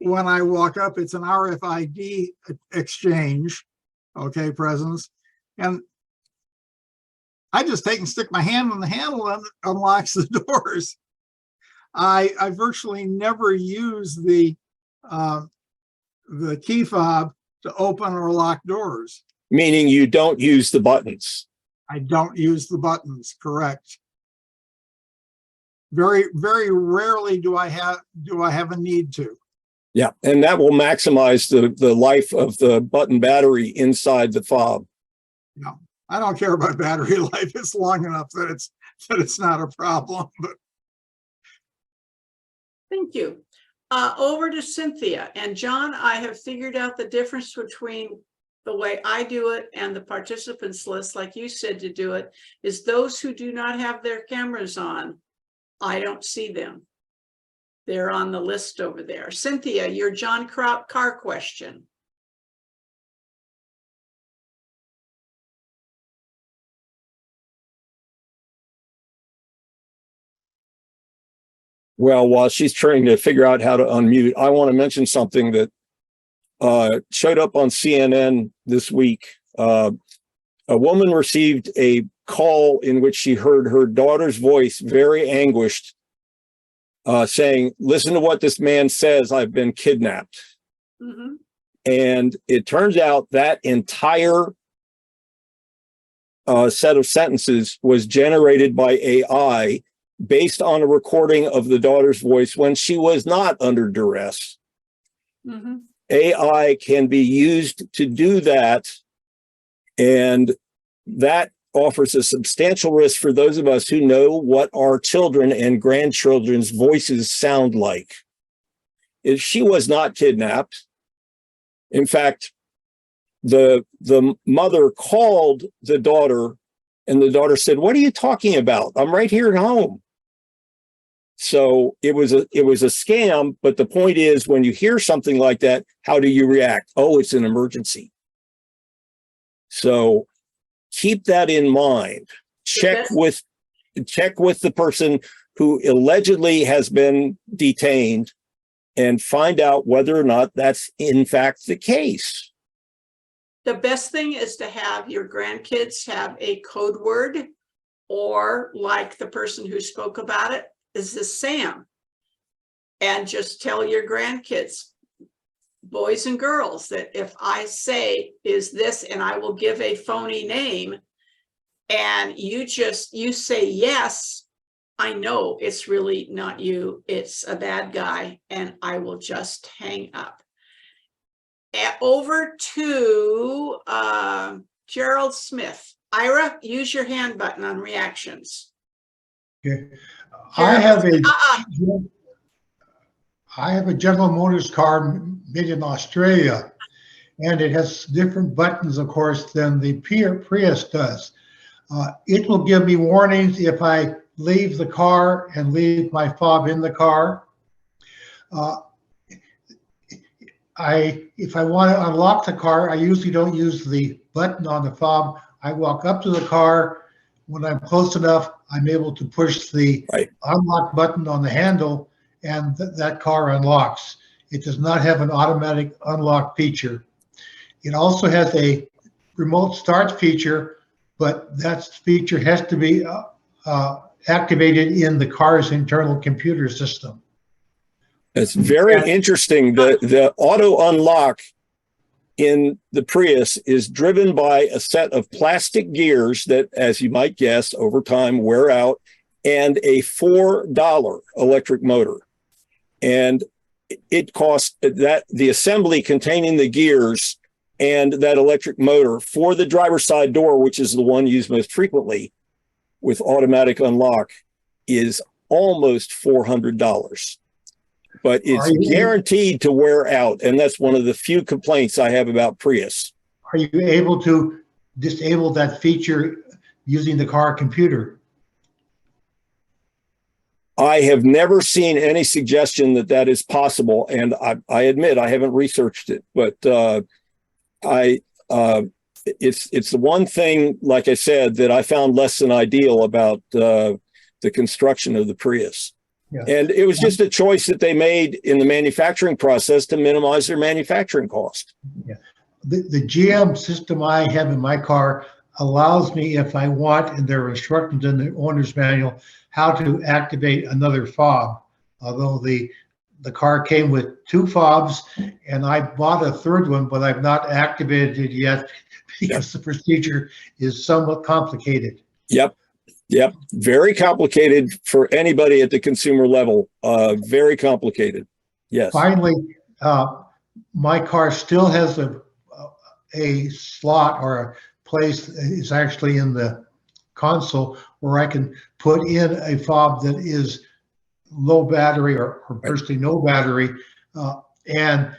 when I walk up, it's an RFID exchange, okay, presence, and I just take and stick my hand on the handle and it unlocks the doors. I virtually never use the key fob to open or lock doors. Meaning you don't use the buttons. I don't use the buttons, correct. Very, very rarely do I have a need to. Yeah, and that will maximize the life of the button battery inside the fob. No, I don't care about battery life. It's long enough that it's not a problem. But Thank you. Over to Cynthia. And John, I have figured out the difference between the way I do it and the participants list, like you said to do it, is those who do not have their cameras on, I don't see them. They're on the list over there. Cynthia, your John Krout car question. Well, while she's trying to figure out how to unmute, I want to mention something that showed up on CNN this week. A woman received a call in which she heard her daughter's voice, very anguished, saying, "Listen to what this man says, I've been kidnapped." Mm-hmm. And it turns out that entire set of sentences was generated by AI based on a recording of the daughter's voice when she was not under duress. Mm-hmm. AI can be used to do that, and that offers a substantial risk for those of us who know what our children and grandchildren's voices sound like. If she was not kidnapped, in fact, the mother called the daughter, and the daughter said, "What are you talking about? I'm right here at home." So it was a scam, but the point is, when you hear something like that, how do you react? Oh, it's an emergency. So keep that in mind. Check with the person who allegedly has been detained and find out whether or not that's in fact the case. The best thing is to have your grandkids have a code word, or like the person who spoke about it, is this Sam? And just tell your grandkids, boys and girls, that if I say, "Is this," and I will give a phony name, and you say yes, I know it's really not you, it's a bad guy, and I will just hang up. Over to Gerald Smith. Ira, use your hand button on reactions. Okay. I have a General Motors car made in Australia, and it has different buttons, of course, than the Prius does. It will give me warnings if I leave the car and leave my fob in the car. If I want to unlock the car, I usually don't use the button on the fob. I walk up to the car. When I'm close enough, I'm able to push the unlock button on the handle, and that car unlocks. It does not have an automatic unlock feature. It also has a remote start feature, but that feature has to be activated in the car's internal computer system. It's very interesting. The auto unlock in the Prius is driven by a set of plastic gears that, as you might guess, over time wear out, and a $4 electric motor. And it costs that the assembly containing the gears and that electric motor for the driver's side door, which is the one used most frequently with automatic unlock, is almost $400. But it's guaranteed to wear out, and that's one of the few complaints I have about Prius. Are you able to disable that feature using the car computer? I have never seen any suggestion that that is possible, and I admit I haven't researched it, but it's the one thing, like I said, that I found less than ideal about the construction of the Prius. Yeah. And it was just a choice that they made in the manufacturing process to minimize their manufacturing cost. Yeah. The GM system I have in my car allows me, if I want, and there are instructions in the owner's manual, how to activate another fob. Although the car came with 2 fobs, and I bought a third one, but I've not activated it yet because the procedure is somewhat complicated. Yep. Yep. Very complicated for anybody at the consumer level. Very complicated. Yes. Finally, my car still has a slot or a place is actually in the console where I can put in a fob that is low battery or virtually no battery. And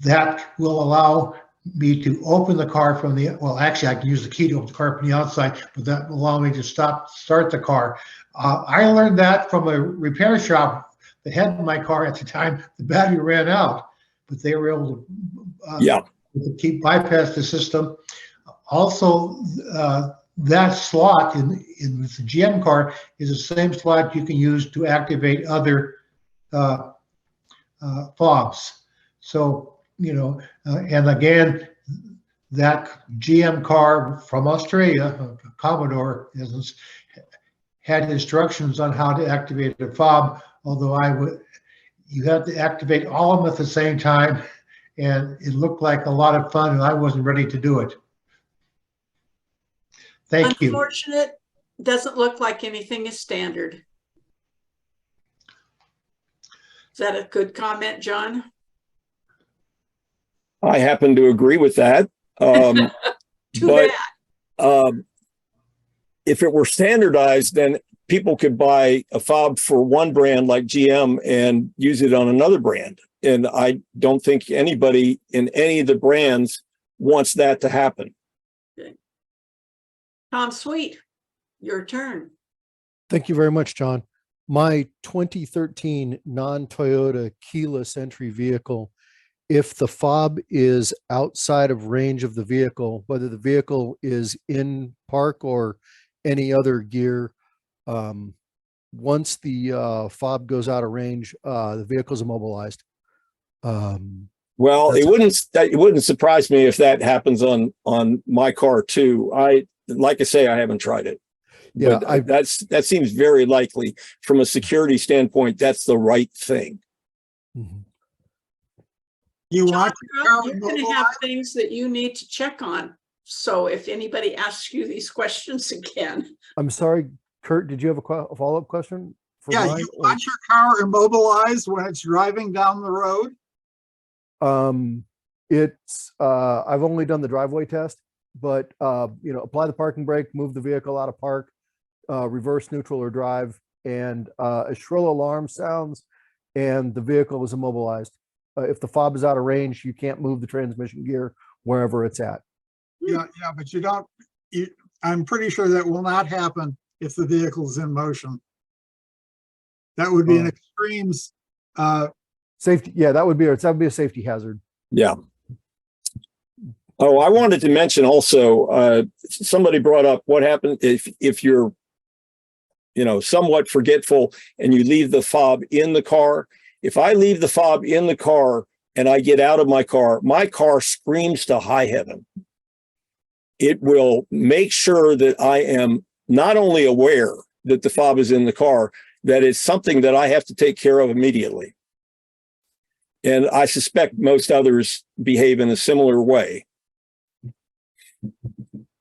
that will allow me to open the car from the, well, actually I can use the key to open the car from the outside, but that will allow me to start the car. I learned that from a repair shop that had my car at the time. The battery ran out, but they were able to bypass the system. Also, that slot in the GM car is the same slot you can use to activate other fobs. So, you know, and again, that GM car from Australia, Commodore, had instructions on how to activate a fob, although you have to activate all of them at the same time, and it looked like a lot of fun, and I wasn't ready to do it. Thank you. Unfortunate, doesn't look like anything is standard. Is that a good comment, John? I happen to agree with that. But if it were standardized, then people could buy a fob for one brand like GM and use it on another brand. And I don't think anybody in any of the brands wants that to happen. Okay. Tom Sweet, your turn. Thank you very much, John. My 2013 non-Toyota keyless entry vehicle, if the fob is outside of range of the vehicle, whether the vehicle is in park or any other gear, once the fob goes out of range, the vehicle's immobilized. Well, it wouldn't surprise me if that happens on my car too. Like I say, I haven't tried it. Yeah, but that seems very likely from a security standpoint. That's the right thing. Mm-hmm. You John, want you're going to have things that you need to check on. So if anybody asks you these questions again. I'm sorry, Kurt, did you have a follow-up question? Yeah, you want your car immobilized when it's driving down the road? I've only done the driveway test, but you know, apply the parking brake, move the vehicle out of park, reverse, neutral, or drive, and a shrill alarm sounds and the vehicle is immobilized. If the fob is out of range, you can't move the transmission gear wherever it's at. Yeah, but you don't, I'm pretty sure that will not happen if the vehicle is in motion. That would be an extreme safety. Yeah, that would be a safety hazard. Yeah. Oh, I wanted to mention also, somebody brought up what happens if you're, you know, somewhat forgetful and you leave the fob in the car. If I leave the fob in the car and I get out of my car screams to high heaven. It will make sure that I am not only aware that the fob is in the car, that it's something that I have to take care of immediately. And I suspect most others behave in a similar way.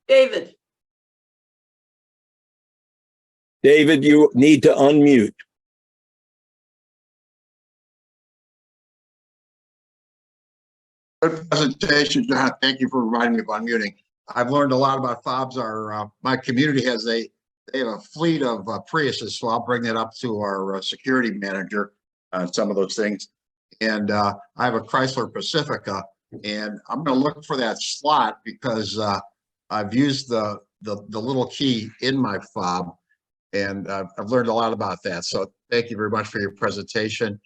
David. David, you need to unmute. Good presentation, John. Thank you for reminding me of unmuting. I've learned a lot about fobs. My community has they have a fleet of Priuses, so I'll bring that up to our security manager on some of those things. And I have a Chrysler Pacifica, and I'm going to look for that slot because I've used the little key in my fob, and I've learned a lot about that. So thank you very much for your presentation.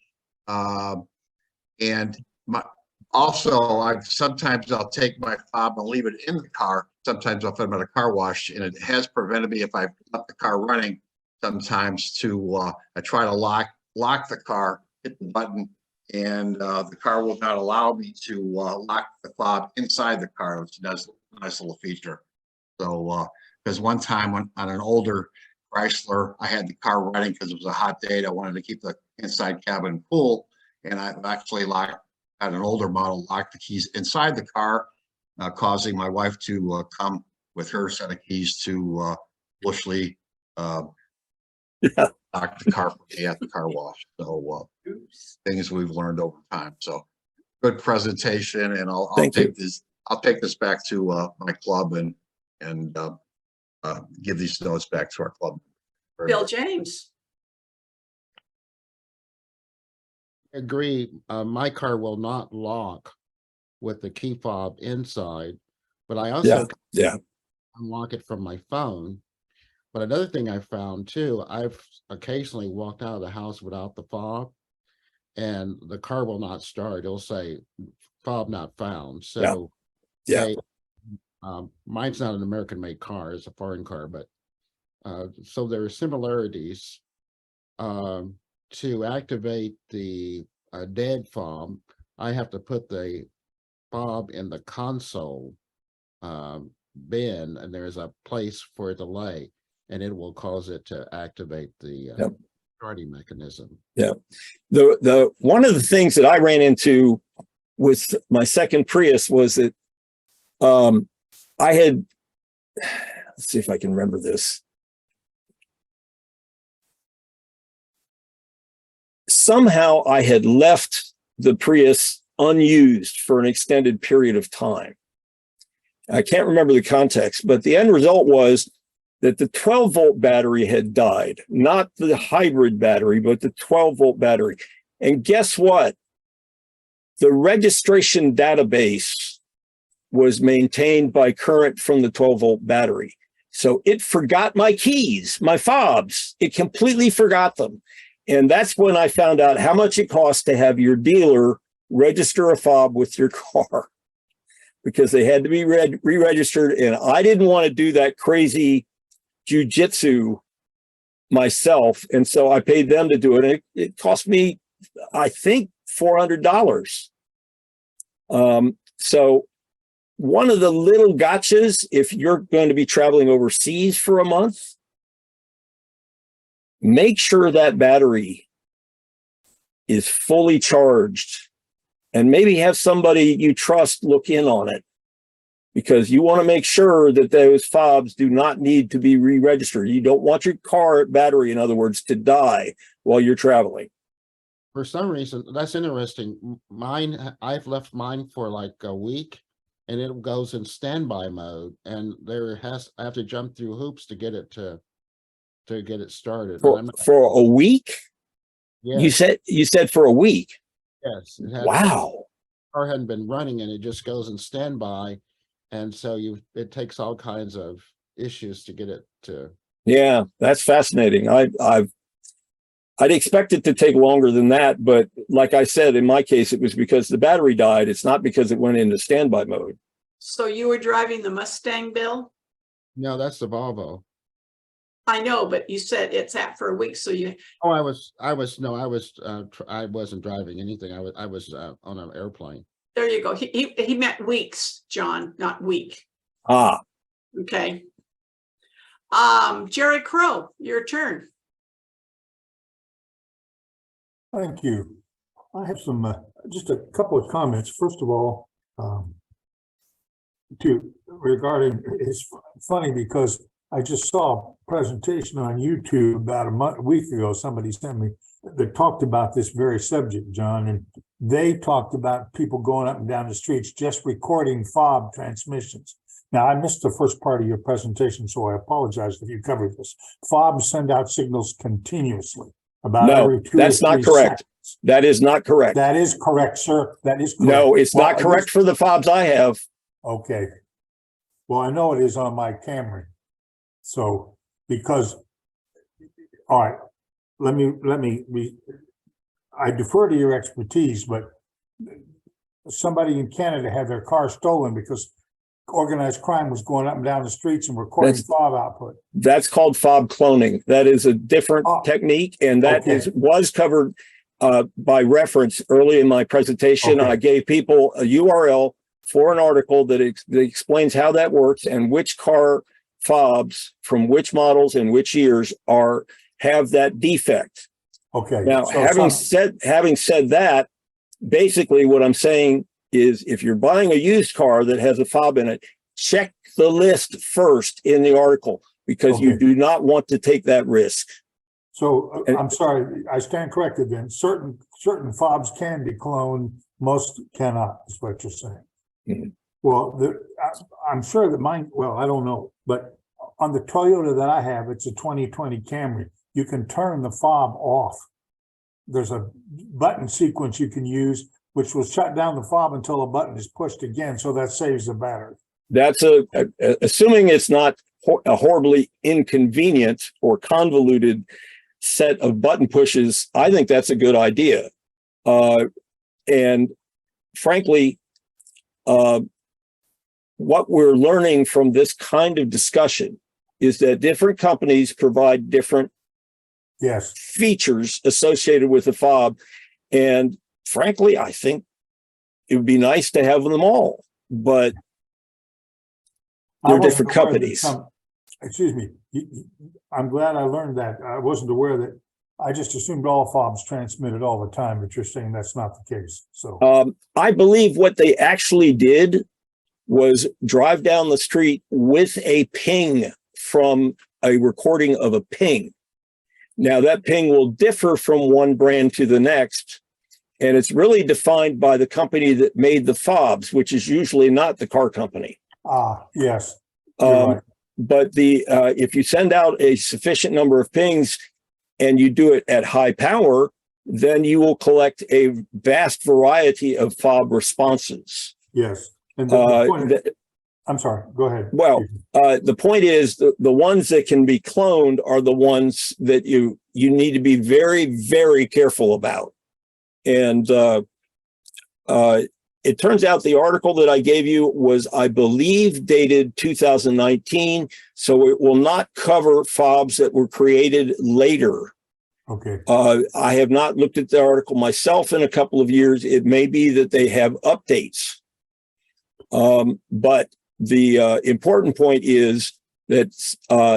Also, sometimes I'll take my fob and leave it in the car. Sometimes I'll put them at a car wash, and it has prevented me, if I've left the car running, sometimes to I try to lock the car, hit the button, and the car will not allow me to lock the fob inside the car, which does a nice little feature. So, because one time on an older Chrysler, I had the car running because it was a hot day. I wanted to keep the inside cabin cool, and I actually had an older model lock the keys inside the car, causing my wife to come with her set of keys to foolishly lock the car for me at the car wash. So things we've learned over time. So good presentation, and I'll take this back to my club and give these notes back to our club. Bill James. agree. My car will not lock with the key fob inside, but I also unlock it from my phone. But another thing I found too, I've occasionally walked out of the house without the fob, and the car will not start. It'll say fob not found. So mine's not an American-made car; it's a foreign car. But so there are similarities. To activate the dead fob, I have to put the fob in the console bin, and there's a place for it to lay, and it will cause it to activate the starting mechanism. Yeah. The one of the things that I ran into with my second Prius was that I had, let's see if I can remember this. Somehow I had left the Prius unused for an extended period of time. I can't remember the context, but the end result was that the 12-volt battery had died, not the hybrid battery, but the 12-volt battery. And guess what? The registration database was maintained by current from the 12-volt battery. So it forgot my keys, my fobs. It completely forgot them. And that's when I found out how much it costs to have your dealer register a fob with your car, because they had to be re-registered. And I didn't want to do that crazy jujitsu myself. And so I paid them to do it. And it cost me, I think, $400. So one of the little gotchas, if you're going to be traveling overseas for a month, make sure that battery is fully charged, and maybe have somebody you trust look in on it, because you want to make sure that those fobs do not need to be re-registered. You don't want your car battery, in other words, to die while you're traveling. For some reason, that's interesting. Mine, I've left mine for like a week, and it goes in standby mode, and I have to jump through hoops to get it started. For a week? Yes. You said for a week. Yes. Wow. Car hadn't been running, and it just goes in standby, and so it takes all kinds of issues to get it to. Yeah, that's fascinating. I'd expect it to take longer than that, but like I said, in my case, it was because the battery died. It's not because it went into standby mode. So you were driving the Mustang, Bill? No, that's the Volvo. I know, but you said it's out for a week, so you. Oh, I wasn't driving anything. I was on an airplane. There you go. He meant weeks, John, not week. Ah. Okay. Jerry Crow, your turn. Thank you. I have some just a couple of comments. First of all, regarding, it's funny because I just saw a presentation on YouTube about a week ago. Somebody sent me that talked about this very subject, John, and they talked about people going up and down the streets just recording fob transmissions. Now, I missed the first part of your presentation, so I apologize if you covered this. Fobs send out signals continuously. About every 2 that's not correct. Seconds. That is not correct. That is correct, sir. That is correct. No, it's not correct for the fobs I have. Okay. Well, I know it is on my Camry. So, because, all right, I defer to your expertise, but somebody in Canada had their car stolen because organized crime was going up and down the streets and recording fob output. That's called fob cloning. That is a different technique, and that was covered by reference early in my presentation. I gave people a URL for an article that explains how that works and which car fobs from which models and which years have that defect. Okay. Now, having said that, basically what I'm saying is if you're buying a used car that has a fob in it, check the list first in the article, because you do not want to take that risk. So I'm sorry, I stand corrected then. Certain fobs can be cloned, most cannot, is what you're saying. Mm-hmm. Well, I'm sure that mine, well, I don't know, but on the Toyota that I have, it's a 2020 Camry. You can turn the fob off. there's a button sequence you can use, which will shut down the fob until a button is pushed again. So that saves the battery. That's assuming it's not a horribly inconvenient or convoluted set of button pushes. I think that's a good idea. And frankly, what we're learning from this kind of discussion is that different companies provide different features associated with the fob. And frankly, I think it would be nice to have them all, but they're different companies. Excuse me. I'm glad I learned that. I wasn't aware that. I just assumed all fobs transmitted all the time, but you're saying that's not the case. So I believe what they actually did was drive down the street with a ping from a recording of a ping. Now that ping will differ from one brand to the next, and it's really defined by the company that made the fobs, which is usually not the car company. Yes. Right. But if you send out a sufficient number of pings and you do it at high power, then you will collect a vast variety of fob responses. Yes. And the point I'm sorry, go ahead. Well, the point is the ones that can be cloned are the ones that you need to be very, very careful about. And it turns out the article that I gave you was, I believe, dated 2019. So it will not cover fobs that were created later. Okay. I have not looked at the article myself in a couple of years. It may be that they have updates. But the important point is that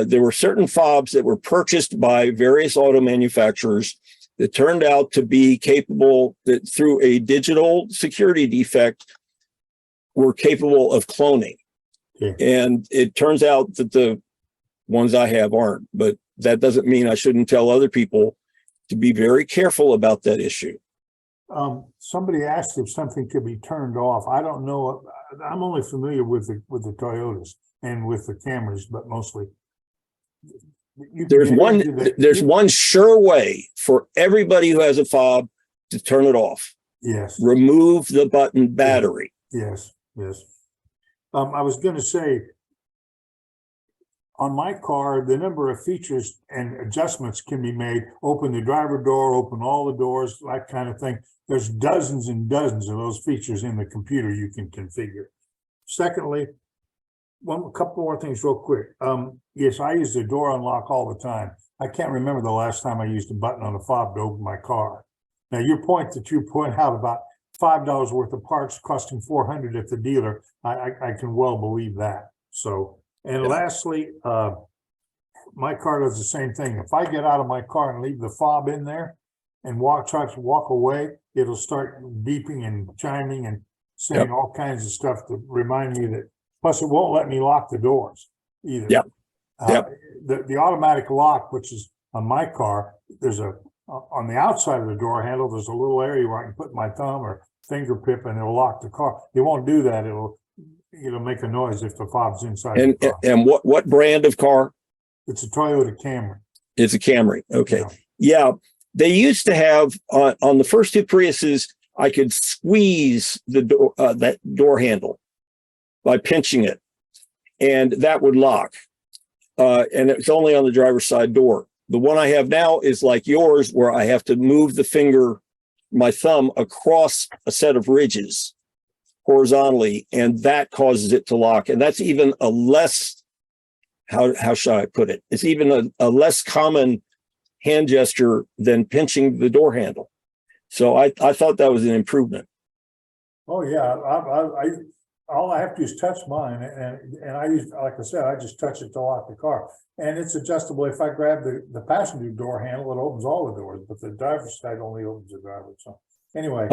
there were certain fobs that were purchased by various auto manufacturers that turned out to be capable, that through a digital security defect were capable of cloning. And it turns out that the ones I have aren't, but that doesn't mean I shouldn't tell other people to be very careful about that issue. Somebody asked if something could be turned off. I don't know. I'm only familiar with the Toyotas and with the Camrys, but mostly. There's one sure way for everybody who has a fob to turn it off. Yes. Remove the button battery. Yes. Yes. I was going to say, on my car, the number of features and adjustments can be made. Open the driver door, open all the doors, that kind of thing. There's dozens and dozens of those features in the computer you can configure. Secondly, a couple more things real quick. Yes, I use the door unlock all the time. I can't remember the last time I used a button on the fob to open my car. Now, your point that you point out about $5 worth of parts costing $400 at the dealer, I can well believe that. So, and lastly, my car does the same thing. If I get out of my car and leave the fob in there and try to walk away, it'll start beeping and chiming and saying all kinds of stuff to remind me that. Plus, it won't let me lock the doors either. The automatic lock, which is on my car, there's on the outside of the door handle, there's a little area where I can put my thumb or finger tip and it'll lock the car. It won't do that. It'll make a noise if the fob's inside the car. And what brand of car? It's a Toyota Camry. It's a Camry. Okay. Yeah. They used to have on the first two Priuses, I could squeeze the door, that door handle by pinching it, and that would lock. And it's only on the driver's side door. The one I have now is like yours, where I have to move my thumb across a set of ridges horizontally, and that causes it to lock. And that's even a less, how should I put it? It's even a less common hand gesture than pinching the door handle. So I thought that was an improvement. Oh yeah, all I have to do is touch mine, and I use, like I said, I just touch it to lock the car, and it's adjustable. If I grab the passenger door handle, it opens all the doors, but the driver's side only opens the driver. So anyway,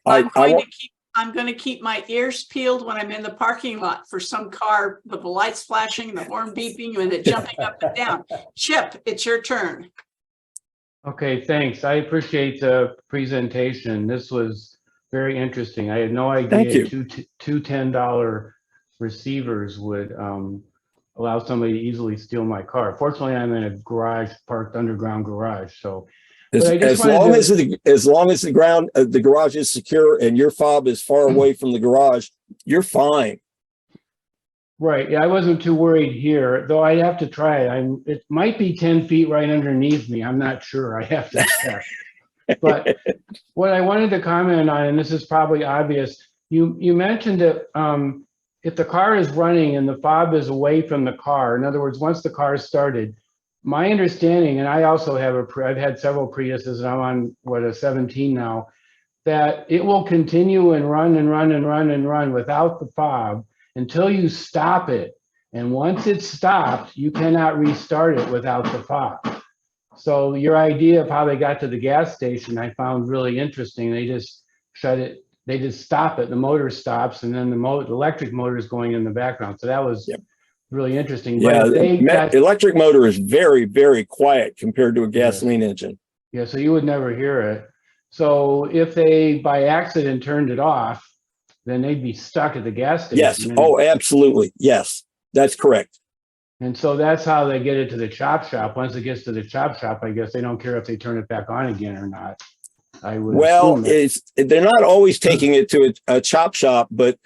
I'm going to keep my ears peeled when I'm in the parking lot for some car with the lights flashing, the horn beeping, and it jumping up and down. Chip, it's your turn. Okay, thanks. I appreciate the presentation. This was very interesting. I had no idea two $10 receivers would allow somebody to easily steal my car. Fortunately, I'm in a garage, parked underground garage. So As long as the ground, the garage is secure and your fob is far away from the garage, you're fine. Right, yeah, I wasn't too worried here, though I'd have to try it. It might be 10 feet right underneath me. I'm not sure. I have to check. But what I wanted to comment on, and this is probably obvious, you mentioned that if the car is running and the fob is away from the car, in other words, once the car is started, my understanding, and I also have I've had several Priuses and I'm on a 17 now, that it will continue and run and run and run and run without the fob until you stop it. And once it's stopped, you cannot restart it without the fob. So your idea of how they got to the gas station, I found really interesting. They just shut it, they just stop it, the motor stops, and then the electric motor is going in the background. So that was really interesting. Yeah, But electric motor is very, very quiet compared to a gasoline engine. Yeah, so you would never hear it. So if they by accident turned it off, then they'd be stuck at the gas station. Yes. Oh, absolutely. Yes, that's correct. And so that's how they get it to the chop shop. Once it gets to the chop shop, I guess they don't care if they turn it back on again or not. I would Well, assume they're not always taking it to a chop shop, but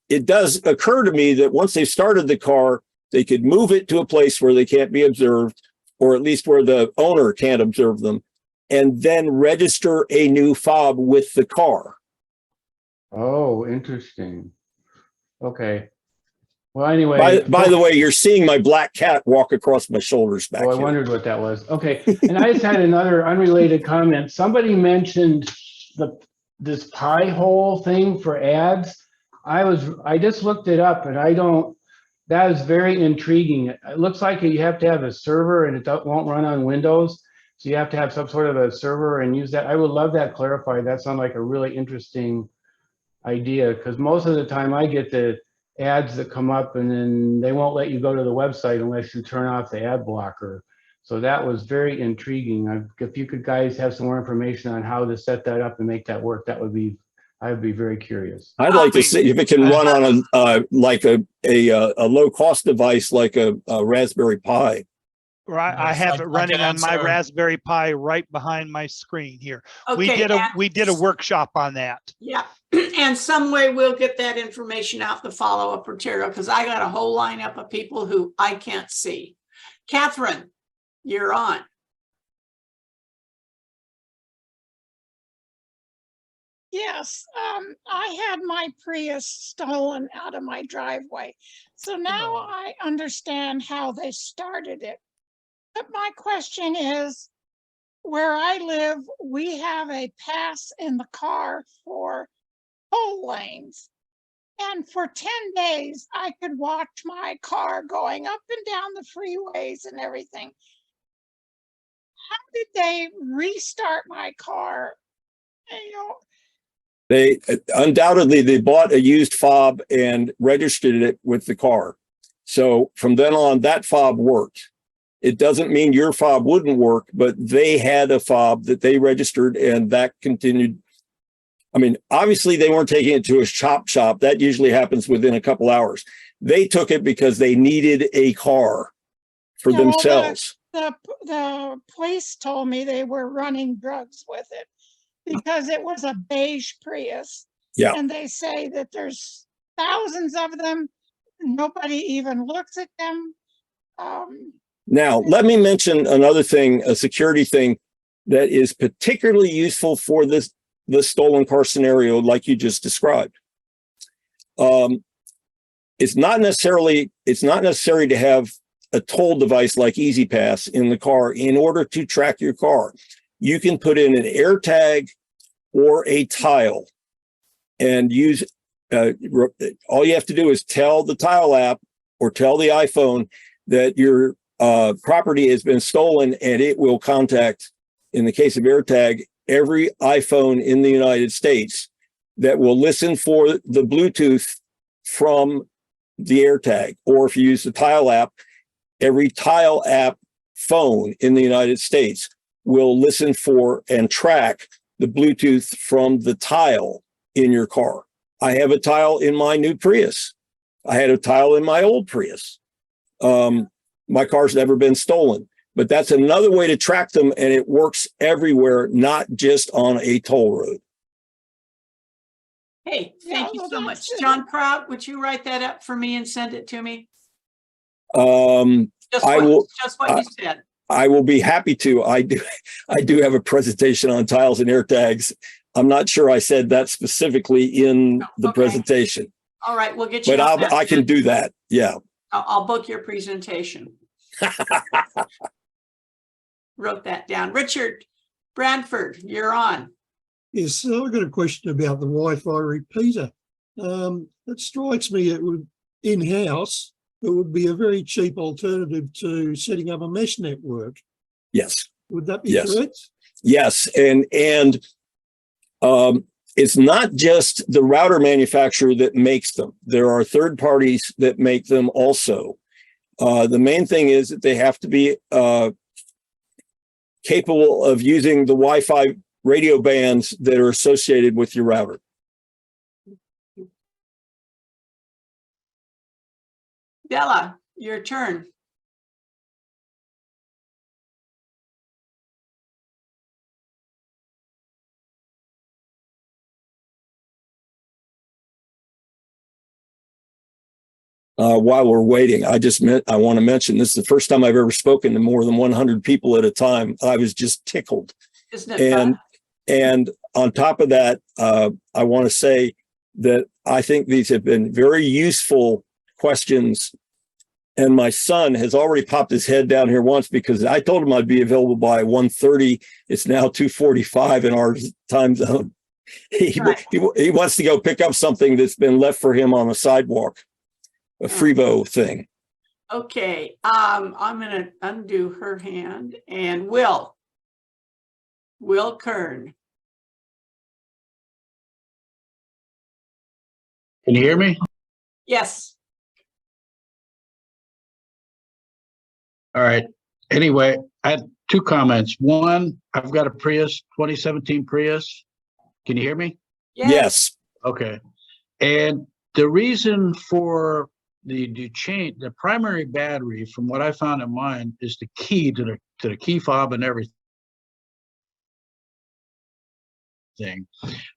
it does occur to me that once they've started the car, they could move it to a place where they can't be observed, or at least where the owner can't observe them, and then register a new fob with the car. Oh, interesting. Okay. Well, anyway. By the way, you're seeing my black cat walk across my shoulders back Oh, I here. wondered what that was. Okay. And I just had another unrelated comment. Somebody mentioned this pie hole thing for ads. I just looked it up and that is very intriguing. It looks like you have to have a server and it won't run on Windows. So you have to have some sort of a server and use that. I would love that clarified. That sounds like a really interesting idea, because most of the time I get the ads that come up and then they won't let you go to the website unless you turn off the ad blocker. So that was very intriguing. If you could guys have some more information on how to set that up and make that work, I would be very curious. I'd like to see if it can run on a low cost device like a Raspberry Pi. Right, I have it running on my Raspberry Pi right behind my screen here. Okay, we did a workshop on that. Yeah, and some way we'll get that information out, the follow-up material, because I got a whole lineup of people who I can't see. Catherine, you're on. Yes, I had my Prius stolen out of my driveway. So now I understand how they started it. But my question is, where I live, we have a pass in the car for toll lanes. And for 10 days, I could watch my car going up and down the freeways and everything. How did they restart my car? You know, They undoubtedly they bought a used fob and registered it with the car. So from then on, that fob worked. It doesn't mean your fob wouldn't work, but they had a fob that they registered and that continued. I mean, obviously they weren't taking it to a chop shop. That usually happens within a couple hours. They took it because they needed a car for themselves. The police told me they were running drugs with it because it was a beige Prius. Yeah. And they say that there's thousands of them. Nobody even looks at them. Now, let me mention another thing, a security thing that is particularly useful for the stolen car scenario like you just described. It's not necessary to have a toll device like EasyPass in the car in order to track your car. You can put in an AirTag or a tile and use, all you have to do is tell the tile app or tell the iPhone that your property has been stolen, and it will contact, in the case of AirTag, every iPhone in the United States that will listen for the Bluetooth from the AirTag. Or if you use the Tile app, every Tile app phone in the United States will listen for and track the Bluetooth from the tile in your car. I have a tile in my new Prius. I had a tile in my old Prius. My car's never been stolen. But that's another way to track them, and it works everywhere, not just on a toll road. Hey, Yeah, thank you well, so that's much. good. John Krout, would you write that up for me and send it to me? Just I what, will. just what you said. I will be happy to. I do have a presentation on tiles and air tags. I'm not sure I said that specifically in the presentation, All right, we'll get you but on that. I can do that. Yeah. I'll book your presentation. Wrote that down. Richard Bradford, you're on. Yes, so I've got a question about the Wi-Fi repeater. It strikes me it would in-house, it would be a very cheap alternative to setting up a mesh network. Yes. Would that be correct? Yes, and it's not just the router manufacturer that makes them. There are third parties that make them also. The main thing is that they have to be capable of using the Wi-Fi radio bands that are associated with your router. Della, your turn. While we're waiting, I want to mention this is the first time I've ever spoken to more than 100 people at a time. I was just tickled. Isn't it fun? And on top of that, I want to say that I think these have been very useful questions. And my son has already popped his head down here once because I told him I'd be available by 1:30. It's now 2:45 in our time zone. He wants to go pick up something that's been left for him on the sidewalk, a Frevo thing. Okay, I'm gonna undo her hand and Will Kern. Can you hear me? Yes. All right. Anyway, I had two comments. One, I've got a Prius, 2017 Prius. Can you hear me? Yes. Okay. And the reason for the change, the primary battery, from what I found in mine, is the key to the key fob and everything.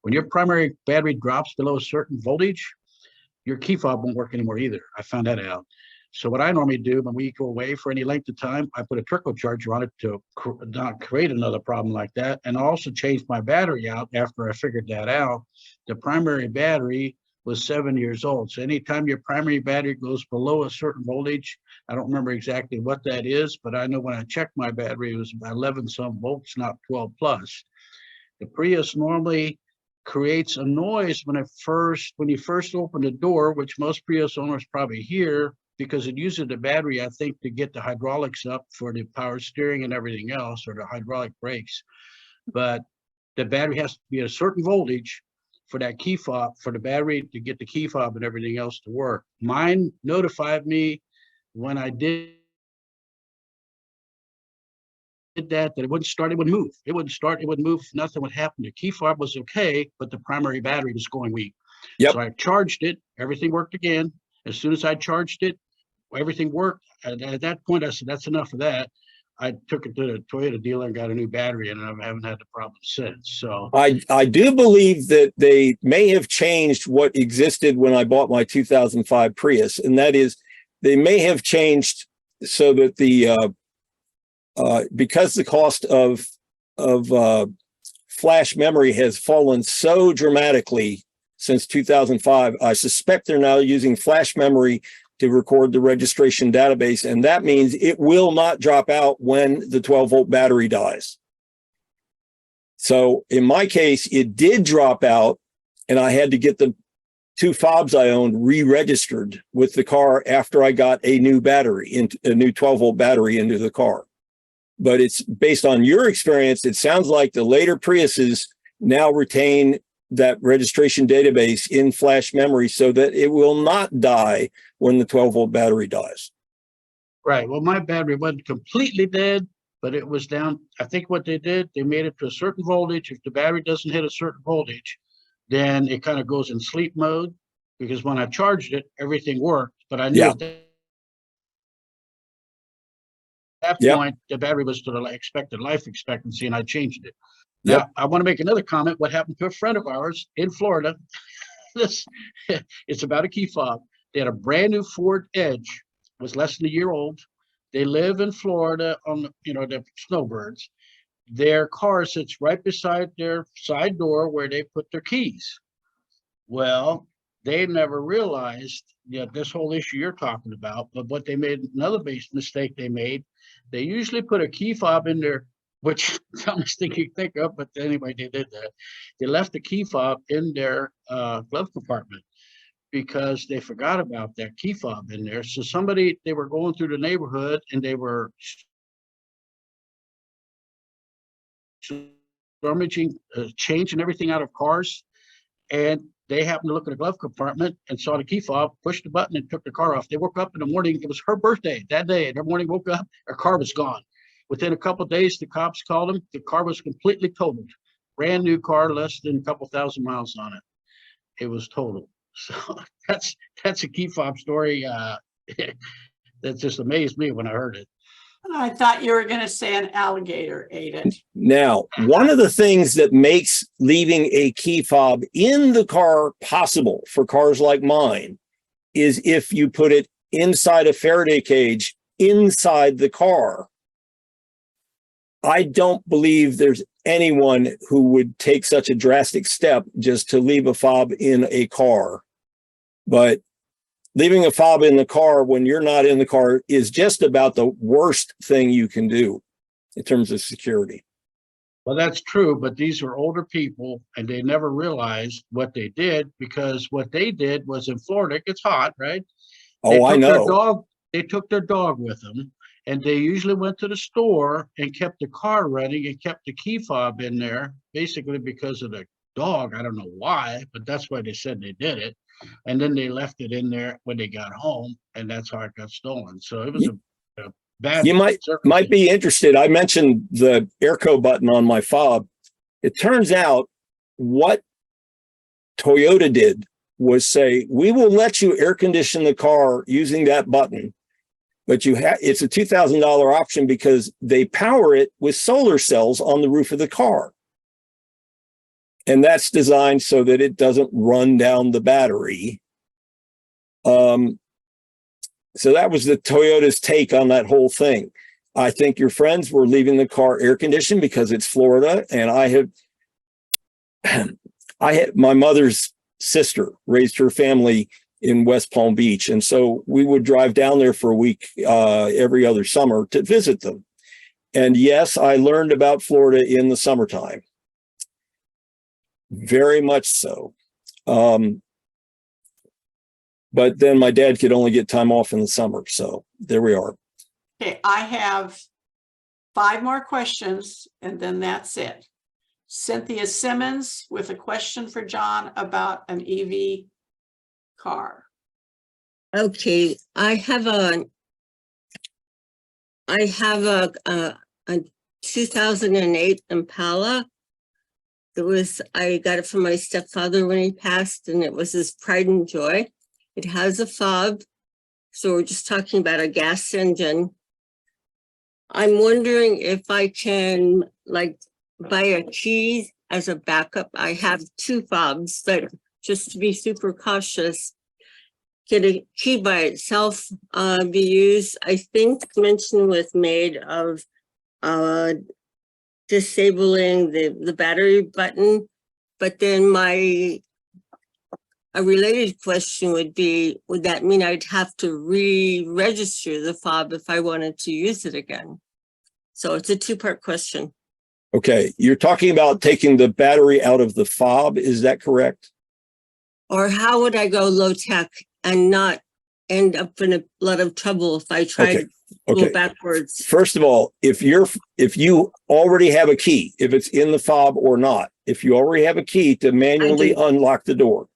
When your primary battery drops below a certain voltage, your key fob won't work anymore either. I found that out. So what I normally do when we go away for any length of time, I put a trickle charger on it to not create another problem like that. And I also changed my battery out after I figured that out. The primary battery was 7 years old. So anytime your primary battery goes below a certain voltage, I don't remember exactly what that is, but I know when I checked my battery, it was about 11 some volts, not 12 plus. The Prius normally creates a noise when you first open the door, which most Prius owners probably hear, because it uses the battery, I think, to get the hydraulics up for the power steering and everything else, or the hydraulic brakes. But the battery has to be at a certain voltage for that key fob, for the battery to get the key fob and everything else to work. Mine notified me when I did that it wouldn't start, it would move. It wouldn't start, it would move, nothing would happen. The key fob was okay, but the primary battery was going weak. Yep. So I charged it, everything worked again. As soon as I charged it, everything worked. And at that point, I said, that's enough of that. I took it to the Toyota dealer and got a new battery, and I haven't had the problem since. So I do believe that they may have changed what existed when I bought my 2005 Prius, and that is they may have changed so that the because the cost of flash memory has fallen so dramatically since 2005, I suspect they're now using flash memory to record the registration database, and that means it will not drop out when the 12-volt battery dies. So in my case, it did drop out, and I had to get the two fobs I owned re-registered with the car after I got a new battery, a new 12-volt battery into the car. But it's based on your experience, it sounds like the later Priuses now retain that registration database in flash memory so that it will not die when the 12-volt battery dies. right. Well, my battery wasn't completely dead, but it was down. I think what they did, they made it to a certain voltage. If the battery doesn't hit a certain voltage, then it kind of goes in sleep mode, because when I charged it, everything worked. But I knew at At that point, the battery was to the expected life expectancy, and I changed it. Now, I want to make another comment. What happened to a friend of ours in Florida? This, it's about a key fob. They had a brand new Ford Edge, was less than a year old. They live in Florida on, the snowbirds. Their car sits right beside their side door where they put their keys. Well, they never realized this whole issue you're talking about, but what they made, another base mistake they made, they usually put a key fob in there, which dumbest thing you think of, but anyway, they did that. They left the key fob in their glove compartment because they forgot about that key fob in there. So they were going through the neighborhood and they were rummaging, changing everything out of cars. And they happened to look at a glove compartment and saw the key fob, pushed the button and took the car off. They woke up in the morning. It was her birthday that day. And every morning woke up, her car was gone. Within a couple of days, the cops called them. The car was completely totaled. Brand new car, less than a couple thousand miles on it. It was totaled. So that's a key fob story that just amazed me when I heard it. I thought you were going to say an alligator ate it. Now, one of the things that makes leaving a key fob in the car possible for cars like mine is if you put it inside a Faraday cage inside the car. I don't believe there's anyone who would take such a drastic step just to leave a fob in a car. But leaving a fob in the car when you're not in the car is just about the worst thing you can do in terms of security. Well, that's true, but these were older people and they never realized what they did, because what they did was, in Florida, it's hot, right? I know. They took their dog with them, and they usually went to the store and kept the car running and kept the key fob in there, basically because of the dog. I don't know why, but that's why they said they did it. And then they left it in there when they got home, and that's how it got stolen. So it was a bad. You might be interested. I mentioned the AirCo button on my fob. It turns out what Toyota did was say, we will let you air condition the car using that button, but it's a $2,000 option because they power it with solar cells on the roof of the car. And that's designed so that it doesn't run down the battery. So that was the Toyota's take on that whole thing. I think your friends were leaving the car air conditioned because it's Florida. And I had my mother's sister raised her family in West Palm Beach. And so we would drive down there for a week every other summer to visit them. And yes, I learned about Florida in the summertime. Very much so. But then my dad could only get time off in the summer. So there we are. Okay, I have 5 more questions and then that's it. Cynthia Simmons with a question for John about an EV car. Okay, I have a 2008 Impala. I got it from my stepfather when he passed, and it was his pride and joy. It has a fob, so we're just talking about a gas engine. I'm wondering if I can buy a key as a backup. I have 2 fobs, but just to be super cautious, can a key by itself be used? I think mention was made of disabling the battery button, but then a related question would be, would that mean I'd have to re-register the fob if I wanted to use it again? So it's a 2-part question. Okay, you're talking about taking the battery out of the fob, is that correct? Or how would I go low tech and not end up in a lot of trouble if I tried to go backwards? First of all, if you already have a key, if it's in the fob or not, if you already have a key to manually unlock the door,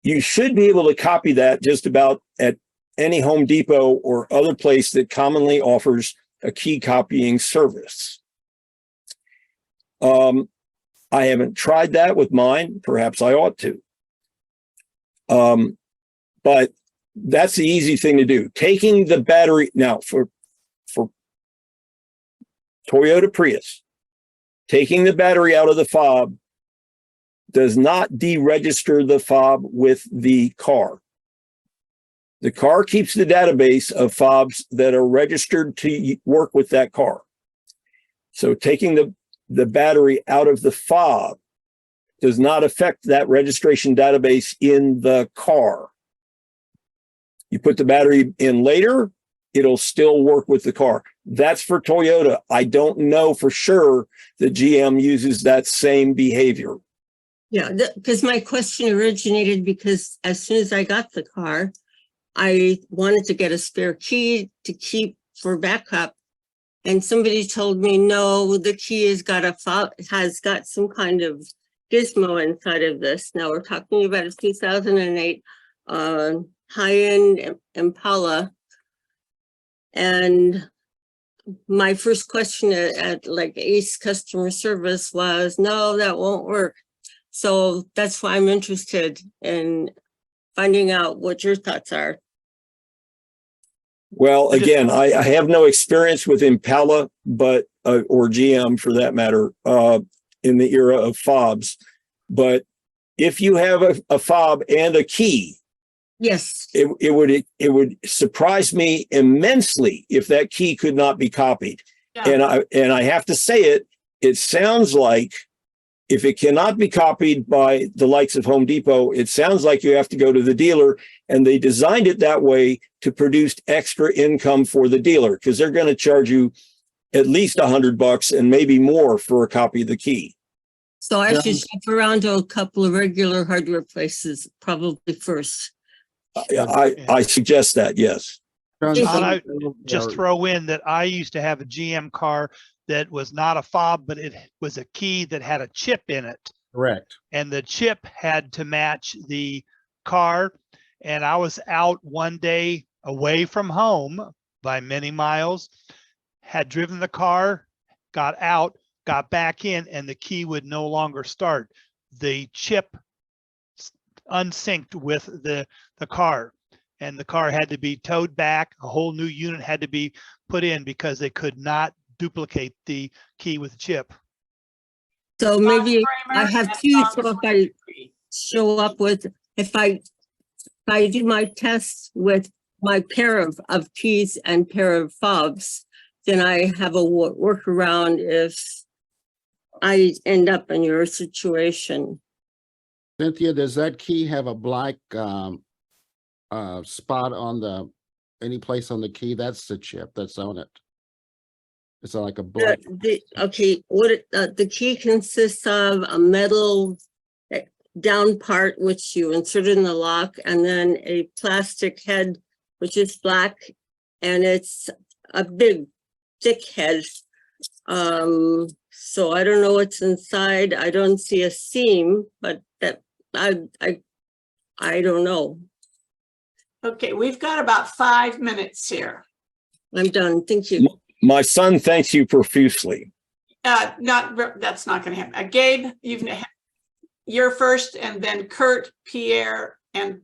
you should be able to copy that just about at any Home Depot or other place that commonly offers a key copying service. I haven't tried that with mine. Perhaps I ought to. But that's the easy thing to do. Taking the battery now for Toyota Prius, taking the battery out of the fob does not deregister the fob with the car. The car keeps the database of fobs that are registered to work with that car. So taking the battery out of the fob does not affect that registration database in the car. You put the battery in later, it'll still work with the car. That's for Toyota. I don't know for sure that GM uses that same behavior. Yeah, because my question originated because as soon as I got the car, I wanted to get a spare key to keep for backup. And somebody told me, no, the key has got some kind of gizmo inside of this. Now we're talking about a 2008 high-end Impala. And my first question at like Ace customer service was, no, that won't work. So that's why I'm interested in finding out what your thoughts are. Well, again, I have no experience with Impala, but or GM for that matter, in the era of fobs. But if you have a fob and a key, yes, it would surprise me immensely if that key could not be copied. Yeah. And I have to say it sounds like if it cannot be copied by the likes of Home Depot, it sounds like you have to go to the dealer, and they designed it that way to produce extra income for the dealer because they're going to charge you at least $100 and maybe more for a copy of the key. So I should shop around to a couple of regular hardware places probably first. I suggest that, yes. John, I just throw in that I used to have a GM car that was not a fob, but it was a key that had a chip in it. Correct. And the chip had to match the car. And I was out one day away from home by many miles, had driven the car, got out, got back in, and the key would no longer start. The chip unsynced with the car, and the car had to be towed back. A whole new unit had to be put in because they could not duplicate the key with the chip. So maybe I have two. So if I show up with, if I do my test with my pair of keys and pair of fobs, then I have a workaround if I end up in your situation. Cynthia, does that key have a black spot on any place on the key? That's the chip that's on it. It's like a black. Okay, the key consists of a metal down part which you insert in the lock, and then a plastic head which is black, and it's a big thick head. So I don't know what's inside. I don't see a seam, but that I don't know. Okay, we've got about 5 minutes here. I'm done. Thank you. My son thanks you profusely. That's not going to happen. Gabe, you're first, and then Kurt, Pierre, and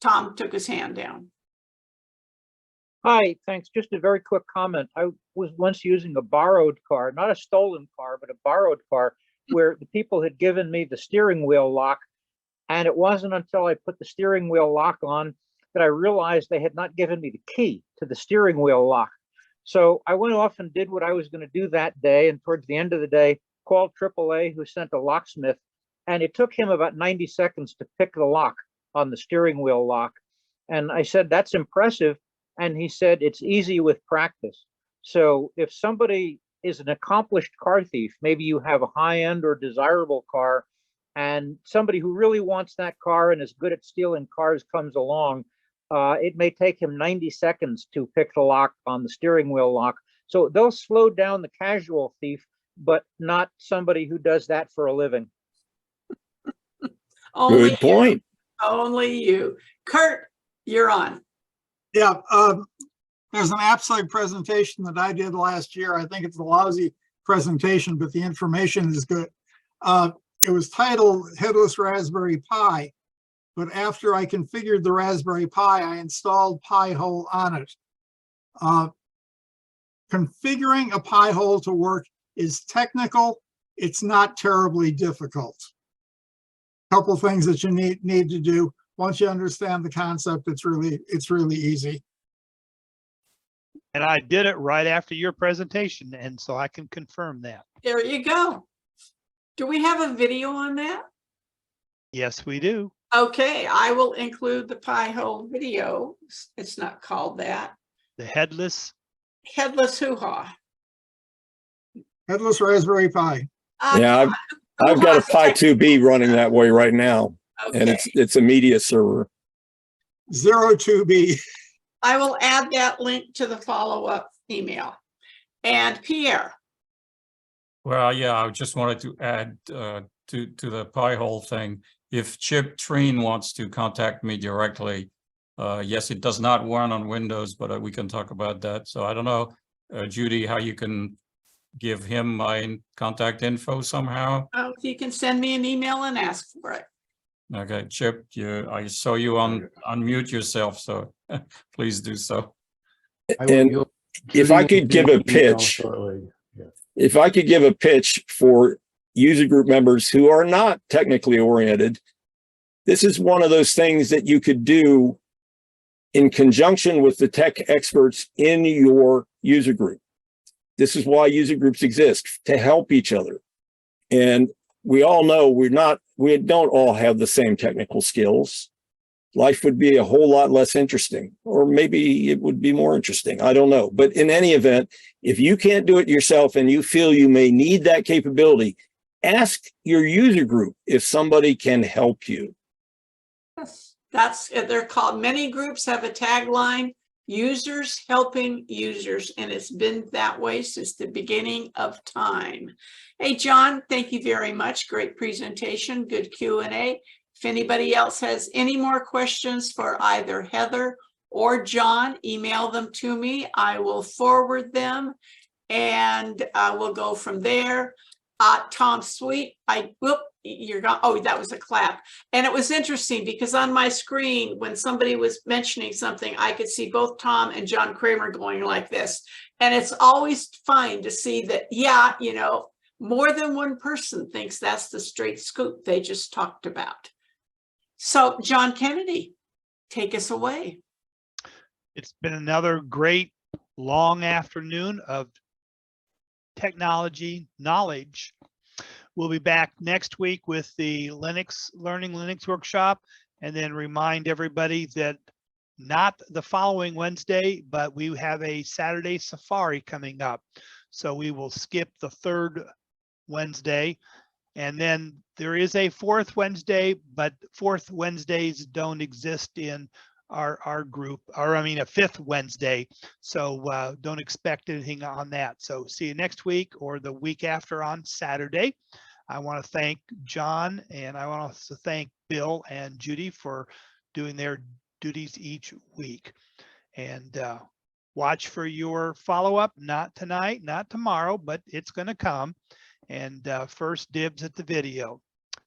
Tom took his hand down. Hi, thanks. Just a very quick comment. I was once using a borrowed car, not a stolen car, but a borrowed car, where the people had given me the steering wheel lock. And it wasn't until I put the steering wheel lock on that I realized they had not given me the key to the steering wheel lock. So I went off and did what I was going to do that day. And towards the end of the day, called AAA, who sent a locksmith. And it took him about 90 seconds to pick the lock on the steering wheel lock. And I said, that's impressive. And he said, it's easy with practice. So if somebody is an accomplished car thief, maybe you have a high-end or desirable car, and somebody who really wants that car and is good at stealing cars comes along, it may take him 90 seconds to pick the lock on the steering wheel lock. So they'll slow down the casual thief, but not somebody who does that for a living. Good point. Only you. Kurt, you're on. Yeah, there's an APCUG presentation that I did last year. I think it's a lousy presentation, but the information is good. It was titled Headless Raspberry Pi, but after I configured the Raspberry Pi, I installed Pi-hole on it. configuring a pie hole to work is technical. It's not terribly difficult. Couple things that you need to do. Once you understand the concept, it's really easy. And I did it right after your presentation, and so I can confirm that. There you go. Do we have a video on that? Yes, we do. Okay, I will include the pie hole video. It's not called that. The headless hoo-ha. Headless Raspberry Pi. Yeah, I've got a Pi 2B running that way right now, and it's a media server. 02B. I will add that link to the follow-up email. And Pierre. Well, yeah, I just wanted to add to the pie hole thing. If Chip Treen wants to contact me directly, yes, it does not run on Windows, but we can talk about that. So I don't know, Judy, how you can give him my contact info somehow. Oh, if you can send me an email and ask for it. Okay, Chip, I saw you unmute yourself, so please do so. And if I could give a pitch, if I could give a pitch for user group members who are not technically oriented, this is one of those things that you could do in conjunction with the tech experts in your user group. This is why user groups exist, to help each other. And we all know we don't all have the same technical skills. Life would be a whole lot less interesting, or maybe it would be more interesting. I don't know. But in any event, if you can't do it yourself and you feel you may need that capability, ask your user group if somebody can help you. They're called, many groups have a tagline, users helping users, and it's been that way since the beginning of time. Hey, John, thank you very much. Great presentation, good Q&A. If anybody else has any more questions for either Heather or John, email them to me. I will forward them, and we'll go from there. Tom Sweet, you're gone. Oh, that was a clap. And it was interesting because on my screen, when somebody was mentioning something, I could see both Tom and John Kramer going like this. And it's always fine to see that, yeah, you know, more than one person thinks that's the straight scoop they just talked about. So, John Kennedy, take us away. It's been another great long afternoon of technology knowledge. We'll be back next week with the Learning Linux workshop, and then remind everybody that not the following Wednesday, but we have a Saturday safari coming up. So we will skip the third Wednesday, and then there is a fourth Wednesday, but fourth Wednesdays don't exist in our group, or I mean a fifth Wednesday. So don't expect anything on that. So see you next week or the week after on Saturday. I want to thank John, and I want to thank Bill and Judy for doing their duties each week. And watch for your follow-up, not tonight, not tomorrow, but it's going to come. And first dibs at the video.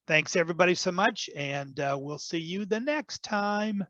Thanks everybody so much, and we'll see you the next time.